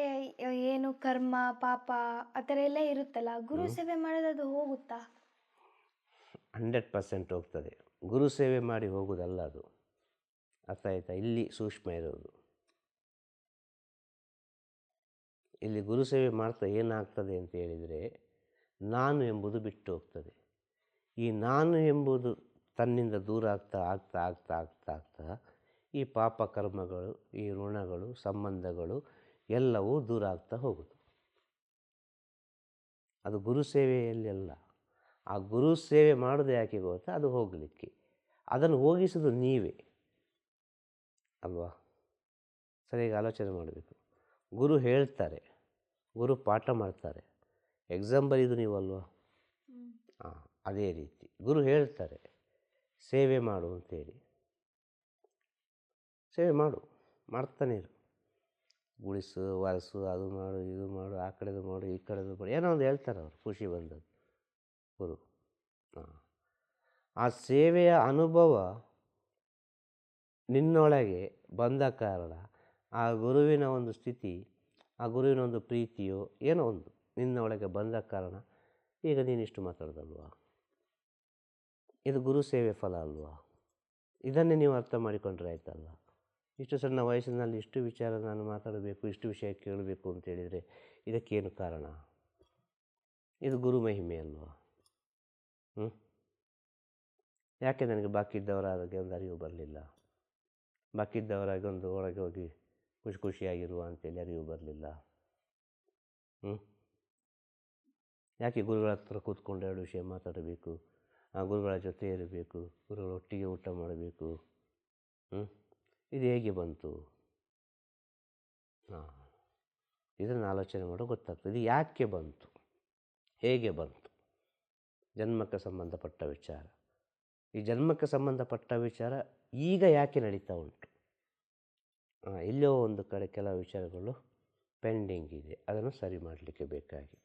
ಏನು ಕರ್ಮ ಪಾಪ ಆ ಥರ ಎಲ್ಲ ಇರುತ್ತಲ್ಲ, ಗುರು ಸೇವೆ ಮಾಡೋದು ಅದು ಹೋಗುತ್ತಾ? 100% ಹೋಗ್ತದೆ. ಗುರು ಸೇವೆ ಮಾಡಿ ಹೋಗೋದಲ್ಲ ಅದು. ಅರ್ಥ ಆಯ್ತಾ? ಇಲ್ಲಿ ಸೂಕ್ಷ್ಮ ಇರೋದು. ಇಲ್ಲಿ ಗುರು ಸೇವೆ ಮಾಡ್ತಾ ಏನಾಗ್ತದೆ ಅಂತ ಹೇಳಿದರೆ, ನಾನು ಎಂಬುದು ಬಿಟ್ಟು ಹೋಗ್ತದೆ. ಈ ನಾನು ಎಂಬುದು ತನ್ನಿಂದ ದೂರ ಆಗ್ತಾ ಆಗ್ತಾ ಆಗ್ತಾ ಆಗ್ತಾ ಆಗ್ತಾ ಈ ಪಾಪ ಕರ್ಮಗಳು, ಈ ಋಣಗಳು, ಸಂಬಂಧಗಳು ಎಲ್ಲವೂ ದೂರ ಆಗ್ತಾ ಹೋಗುದು. ಅದು ಗುರು ಸೇವೆಯಲ್ಲಿ ಅಲ್ಲ. ಆ ಗುರು ಸೇವೆ ಮಾಡೋದು ಯಾಕೆ ಗೊತ್ತಾ? ಅದು ಹೋಗಲಿಕ್ಕೆ. ಅದನ್ನು ಹೋಗಿಸೋದು ನೀವೇ ಅಲ್ವಾ? ಸರಿಯಾಗಿ ಆಲೋಚನೆ ಮಾಡಬೇಕು. ಗುರು ಹೇಳ್ತಾರೆ, ಗುರು ಪಾಠ ಮಾಡ್ತಾರೆ, ಎಕ್ಸಾಮ್ ಬರೀದು ನೀವಲ್ವಾ? ಅದೇ ರೀತಿ ಗುರು ಹೇಳ್ತಾರೆ ಸೇವೆ ಮಾಡು ಅಂತೇಳಿ. ಸೇವೆ ಮಾಡು, ಮಾಡ್ತಾನೆ ಇರು. ಗುಡಿಸು, ವಾರಿಸು, ಅದು ಮಾಡು, ಇದು ಮಾಡು, ಆ ಕಡೆದು ಮಾಡು, ಈ ಕಡೆದು ಮಾಡು, ಏನೋ ಒಂದು ಹೇಳ್ತಾರೆ ಅವರು, ಖುಷಿ ಬಂದದ್ದು ಗುರು. ಆ ಸೇವೆಯ ಅನುಭವ ನಿನ್ನೊಳಗೆ ಬಂದ ಕಾರಣ ಆ ಗುರುವಿನ ಒಂದು ಸ್ಥಿತಿ, ಆ ಗುರುವಿನ ಒಂದು ಪ್ರೀತಿಯೋ ಏನೋ ಒಂದು ನಿನ್ನೊಳಗೆ ಬಂದ ಕಾರಣ ಈಗ ನೀನಿಷ್ಟು ಮಾತಾಡೋದಲ್ವಾ? ಇದು ಗುರು ಸೇವೆ ಫಲ ಅಲ್ವಾ? ಇದನ್ನೇ ನೀವು ಅರ್ಥ ಮಾಡಿಕೊಂಡ್ರೆ ಆಯ್ತಲ್ಲ. ಇಷ್ಟು ಸಣ್ಣ ವಯಸ್ಸಿನಲ್ಲಿ ಇಷ್ಟು ವಿಚಾರ ನಾನು ಮಾತಾಡಬೇಕು, ಇಷ್ಟು ವಿಷಯ ಕೇಳಬೇಕು ಅಂತೇಳಿದರೆ ಇದಕ್ಕೇನು ಕಾರಣ? ಇದು ಗುರು ಮಹಿಮೆ ಅಲ್ವಾ? ಯಾಕೆ ನನಗೆ ಬಾಕಿ ಇದ್ದವರ ಅದಕ್ಕೆ ಒಂದು ಅರಿವು ಬರಲಿಲ್ಲ? ಬಾಕಿದ್ದವರಾಗಿ ಒಂದು ಒಳಗೆ ಹೋಗಿ ಖುಷಿ ಖುಷಿಯಾಗಿರುವ ಅಂತೇಳಿ ಅರಿವು ಬರಲಿಲ್ಲ. ಯಾಕೆ ಗುರುಗಳ ಹತ್ರ ಕೂತ್ಕೊಂಡು ಎರಡು ವಿಷಯ ಮಾತಾಡಬೇಕು, ಆ ಗುರುಗಳ ಜೊತೆ ಇರಬೇಕು, ಗುರುಗಳ ಒಟ್ಟಿಗೆ ಊಟ ಮಾಡಬೇಕು? ಇದು ಹೇಗೆ ಬಂತು? ಇದನ್ನು ಆಲೋಚನೆ ಮಾಡೋ ಗೊತ್ತಾಗ್ತದೆ. ಇದು ಯಾಕೆ ಬಂತು, ಹೇಗೆ ಬಂತು? ಜನ್ಮಕ್ಕೆ ಸಂಬಂಧಪಟ್ಟ ವಿಚಾರ. ಈ ಜನ್ಮಕ್ಕೆ ಸಂಬಂಧಪಟ್ಟ ವಿಚಾರ ಈಗ ಯಾಕೆ ನಡೀತಾ ಉಂಟು? ಎಲ್ಲೋ ಒಂದು ಕಡೆ ಕೆಲವು ವಿಚಾರಗಳು ಪೆಂಡಿಂಗ್ ಇದೆ, ಅದನ್ನು ಸರಿ ಮಾಡಲಿಕ್ಕೆ ಬೇಕಾಗಿ.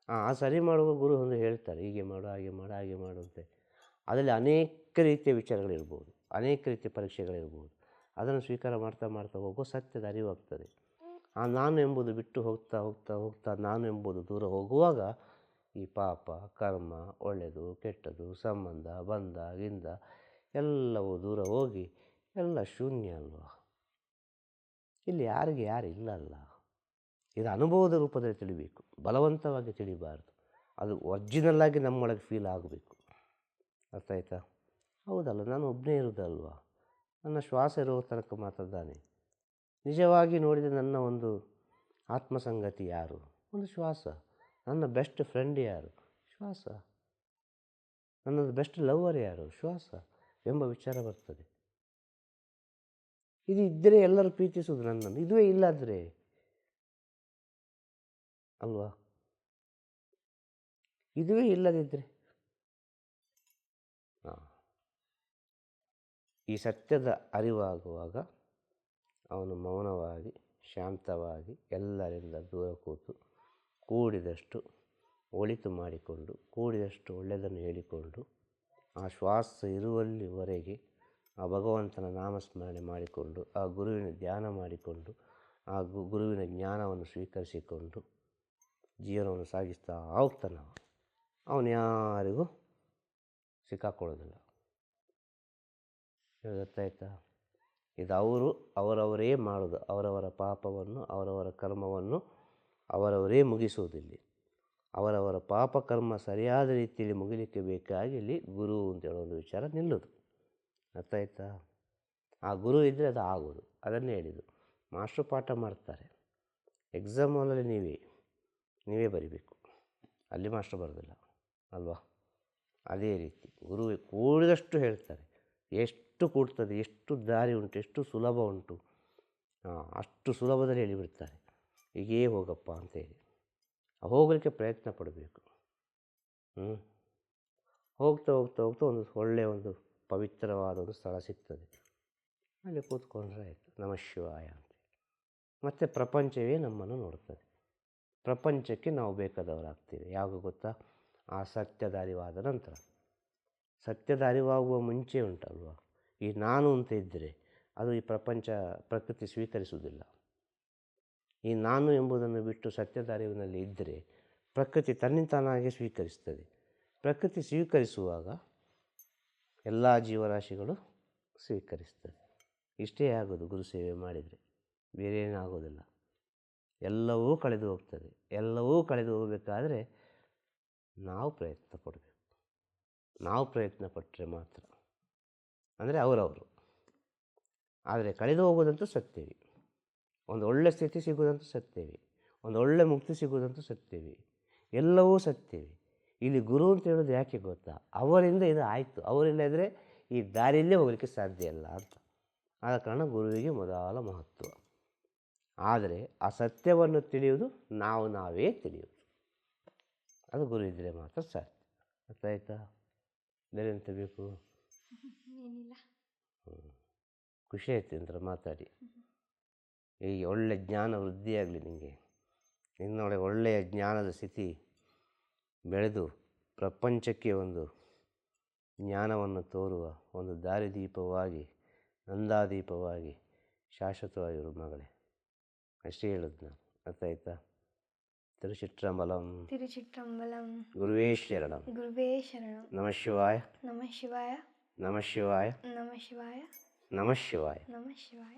ಆ ಸರಿ ಮಾಡುವ ಗುರು ಒಂದು ಹೇಳ್ತಾರೆ, ಹೀಗೆ ಮಾಡು, ಹಾಗೆ ಮಾಡು, ಹಾಗೆ ಮಾಡು ಅಂತ. ಅದರಲ್ಲಿ ಅನೇಕ ರೀತಿಯ ವಿಚಾರಗಳಿರ್ಬೋದು, ಅನೇಕ ರೀತಿಯ ಪರೀಕ್ಷೆಗಳಿರ್ಬೋದು. ಅದನ್ನು ಸ್ವೀಕಾರ ಮಾಡ್ತಾ ಮಾಡ್ತಾ ಹೋಗೋ ಸತ್ಯದ ಅರಿವಾಗ್ತದೆ. ಆ ನಾನು ಎಂಬುದು ಬಿಟ್ಟು ಹೋಗ್ತಾ ಹೋಗ್ತಾ ಹೋಗ್ತಾ ನಾನು ಎಂಬುದು ದೂರ ಹೋಗುವಾಗ ಈ ಪಾಪ, ಕರ್ಮ, ಒಳ್ಳೆಯದು ಕೆಟ್ಟದ್ದು, ಸಂಬಂಧ, ಬಂಧ, ಗಿಂದ ಎಲ್ಲವೂ ದೂರ ಹೋಗಿ ಎಲ್ಲ ಶೂನ್ಯ ಅಲ್ವಾ? ಇಲ್ಲಿ ಯಾರಿಗೆ ಯಾರು ಇಲ್ಲಲ್ಲ. ಇದು ಅನುಭವದ ರೂಪದಲ್ಲಿ ತಿಳಿಬೇಕು, ಬಲವಂತವಾಗಿ ತಿಳಿಬಾರ್ದು. ಅದು ಒರ್ಜಿನಲ್ಲಾಗಿ ನಮ್ಮೊಳಗೆ ಫೀಲ್ ಆಗಬೇಕು. ಅರ್ಥ ಆಯ್ತಾ? ಹೌದಲ್ಲ, ನಾನು ಒಬ್ಬನೇ ಇರೋದಲ್ವ, ನನ್ನ ಶ್ವಾಸ ಇರೋ ತನಕ ಮಾತ್ರದ್ದಾನೆ. ನಿಜವಾಗಿ ನೋಡಿದರೆ ನನ್ನ ಒಂದು ಆತ್ಮಸಂಗತಿ ಯಾರು? ಒಂದು ಶ್ವಾಸ. ನನ್ನ ಬೆಸ್ಟ್ ಫ್ರೆಂಡ್ ಯಾರು? ಶ್ವಾಸ. ನನ್ನದು ಬೆಸ್ಟ್ ಲವರ್ ಯಾರು? ಶ್ವಾಸ ಎಂಬ ವಿಚಾರ ಬರ್ತದೆ. ಇದು ಇದ್ದರೆ ಎಲ್ಲರೂ ಪ್ರೀತಿಸುವುದು ನನ್ನನ್ನು. ಇದುವೇ ಇಲ್ಲಾದರೆ ಅಲ್ವಾ? ಇದುವೇ ಇಲ್ಲದಿದ್ದರೆ ಈ ಸತ್ಯದ ಅರಿವಾಗುವಾಗ ಅವನು ಮೌನವಾಗಿ ಶಾಂತವಾಗಿ ಎಲ್ಲರಿಂದ ದೂರ ಕೂತು ಕೂಡಿದಷ್ಟು ಒಳಿತು ಮಾಡಿಕೊಂಡು ಕೂಡಿದಷ್ಟು ಒಳ್ಳೆಯದನ್ನು ಹೇಳಿಕೊಂಡು ಆ ಶ್ವಾಸ ಇರುವಲ್ಲಿವರೆಗೆ ಆ ಭಗವಂತನ ನಾಮಸ್ಮರಣೆ ಮಾಡಿಕೊಂಡು ಆ ಗುರುವಿನ ಧ್ಯಾನ ಮಾಡಿಕೊಂಡು ಆ ಗುರುವಿನ ಜ್ಞಾನವನ್ನು ಸ್ವೀಕರಿಸಿಕೊಂಡು ಜೀವನವನ್ನು ಸಾಗಿಸ್ತಾ ಹೋಗ್ತಾನೆ. ಅವನು ಯಾರಿಗೂ ಸಿಕ್ಕಾಕೊಳ್ಳೋದಿಲ್ಲ. ಗೊತ್ತಾಯ್ತಾ? ಇದು ಅವರವರೇ ಮಾಡೋದು. ಅವರವರ ಪಾಪವನ್ನು ಅವರವರ ಕರ್ಮವನ್ನು ಅವರವರೇ ಮುಗಿಸುವುದಿಲ್ಲ. ಅವರವರ ಪಾಪ ಕರ್ಮ ಸರಿಯಾದ ರೀತಿಯಲ್ಲಿ ಮುಗಿಲಿಕ್ಕೆ ಬೇಕಾಗಿ ಇಲ್ಲಿ ಗುರು ಅಂತೇಳೋ ಒಂದು ವಿಚಾರ ನಿಲ್ಲೋದು. ಅರ್ಥ ಆಯ್ತಾ? ಆ ಗುರು ಇದ್ದರೆ ಅದು ಆಗೋದು. ಅದನ್ನೇ ಹೇಳಿದ್ದು. ಮಾಸ್ಟ್ರು ಪಾಠ ಮಾಡ್ತಾರೆ, ಎಕ್ಸಾಮ್ ಹಾಲಲ್ಲಿ ನೀವೇ ಬರಿಬೇಕು, ಅಲ್ಲಿ ಮಾಸ್ಟ್ರು ಬರೋದಿಲ್ಲ ಅಲ್ವಾ? ಅದೇ ರೀತಿ ಗುರು ಕೂಡಿದಷ್ಟು ಹೇಳ್ತಾರೆ. ಎಷ್ಟು ಕೂಡ್ತದೆ, ಎಷ್ಟು ದಾರಿ ಉಂಟು, ಎಷ್ಟು ಸುಲಭ ಉಂಟು, ಅಷ್ಟು ಸುಲಭದಲ್ಲಿ ಹೇಳಿಬಿಡ್ತಾರೆ. ಹೀಗೇ ಹೋಗಪ್ಪ ಅಂತೇಳಿ ಹೋಗಲಿಕ್ಕೆ ಪ್ರಯತ್ನ ಪಡಬೇಕು. ಹೋಗ್ತಾ ಹೋಗ್ತಾ ಹೋಗ್ತಾ ಒಂದು ಒಳ್ಳೆಯ ಒಂದು ಪವಿತ್ರವಾದ ಒಂದು ಸ್ಥಳ ಸಿಗ್ತದೆ, ಅಲ್ಲಿ ಕೂತ್ಕೊಂಡ್ರೆ ಆಯಿತು, ನಮಃ ಶಿವಾಯ ಅಂತೇಳಿ. ಮತ್ತು ಪ್ರಪಂಚವೇ ನಮ್ಮನ್ನು ನೋಡ್ತದೆ. ಪ್ರಪಂಚಕ್ಕೆ ನಾವು ಬೇಕಾದವರಾಗ್ತೀವಿ. ಯಾವಾಗ ಗೊತ್ತಾ? ಆ ಸತ್ಯದ ಅರಿವಾದ ನಂತರ. ಸತ್ಯದ ಅರಿವಾಗುವ ಮುಂಚೆ ಉಂಟಲ್ವ, ಈ ನಾನು ಅಂತ ಇದ್ದರೆ ಅದು ಈ ಪ್ರಕೃತಿ ಸ್ವೀಕರಿಸುವುದಿಲ್ಲ. ಈ ನಾನು ಎಂಬುದನ್ನು ಬಿಟ್ಟು ಸತ್ಯದ ಅರಿವಿನಲ್ಲಿ ಇದ್ದರೆ ಪ್ರಕೃತಿ ತನ್ನಿಂತಾನಾಗೆ ಸ್ವೀಕರಿಸ್ತದೆ. ಪ್ರಕೃತಿ ಸ್ವೀಕರಿಸುವಾಗ ಎಲ್ಲ ಜೀವರಾಶಿಗಳು ಸ್ವೀಕರಿಸ್ತದೆ. ಇಷ್ಟೇ ಆಗೋದು ಗುರು ಸೇವೆ ಮಾಡಿದರೆ, ಬೇರೆ ಏನಾಗೋದಿಲ್ಲ. ಎಲ್ಲವೂ ಕಳೆದು ಹೋಗ್ತದೆ. ಎಲ್ಲವೂ ಕಳೆದು ಹೋಗಬೇಕಾದ್ರೆ ನಾವು ಪ್ರಯತ್ನ ಪಡಬೇಕು. ನಾವು ಪ್ರಯತ್ನ ಪಟ್ಟರೆ ಮಾತ್ರ, ಅಂದರೆ ಅವರವರು. ಆದರೆ ಕಳೆದು ಹೋಗೋದಂತೂ ಸತ್ಯವೇ. ಒಂದು ಒಳ್ಳೆ ಸ್ಥಿತಿ ಸಿಗೋದಂತೂ ಸತ್ಯವೇ. ಒಂದು ಒಳ್ಳೆ ಮುಕ್ತಿ ಸಿಗೋದಂತೂ ಸತ್ಯವೇ. ಎಲ್ಲವೂ ಸತ್ಯವೇ. ಇಲ್ಲಿ ಗುರು ಅಂತ ಹೇಳೋದು ಯಾಕೆ ಗೊತ್ತಾ? ಅವರಿಂದ ಇದು ಆಯಿತು, ಅವರಿಲ್ಲದ್ರೆ ಈ ದಾರಿಯಲ್ಲೇ ಹೋಗಲಿಕ್ಕೆ ಸಾಧ್ಯ ಇಲ್ಲ ಅಂತ. ಆದ ಕಾರಣ ಗುರುವಿಗೆ ಮೊದಲ ಮಹತ್ವ. ಆದರೆ ಆ ಸತ್ಯವನ್ನು ತಿಳಿಯುವುದು ನಾವೇ ತಿಳಿಯುವುದು. ಅದು ಗುರು ಇದ್ದರೆ ಮಾತ್ರ ಸಾಧ್ಯ. ಅರ್ಥ ಆಯ್ತಾ? ಬೇರೆ ಎಂತ ಬೇಕು? ಖುಷಿ ಆಯ್ತು ಅಂತ ಮಾತಾಡಿ. ಈಗ ಒಳ್ಳೆಯ ಜ್ಞಾನ ವೃದ್ಧಿಯಾಗಲಿ ನಿಮಗೆ. ನಿನ್ನೊಳಗೆ ಒಳ್ಳೆಯ ಜ್ಞಾನದ ಸ್ಥಿತಿ ಬೆಳೆದು ಪ್ರಪಂಚಕ್ಕೆ ಒಂದು ಜ್ಞಾನವನ್ನು ತೋರುವ ಒಂದು ದಾರಿದೀಪವಾಗಿ, ನಂದಾದೀಪವಾಗಿ ಶಾಶ್ವತವಾಗಿರು ಮಗಳೇ. ಅಷ್ಟೇ ಹೇಳೋದು ನಾನು. ಅರ್ಥ ಆಯ್ತಾ? ತಿರುಚಿಟ್ರಂಬಲಂ ತಿರುಚಿಟ್ರಂಬಲಂ ಗುರುವೇ ಶರಣಂ ಗುರುವೇ ಶರಣಂ. ನಮಃ ಶಿವಾಯ ನಮಃ ಶಿವಾಯ ನಮಃ ಶಿವಾಯ ನಮಃ ಶಿವಾಯ ನಮಃ ಶಿವಾಯ ನಮಃ ಶಿವಾಯ.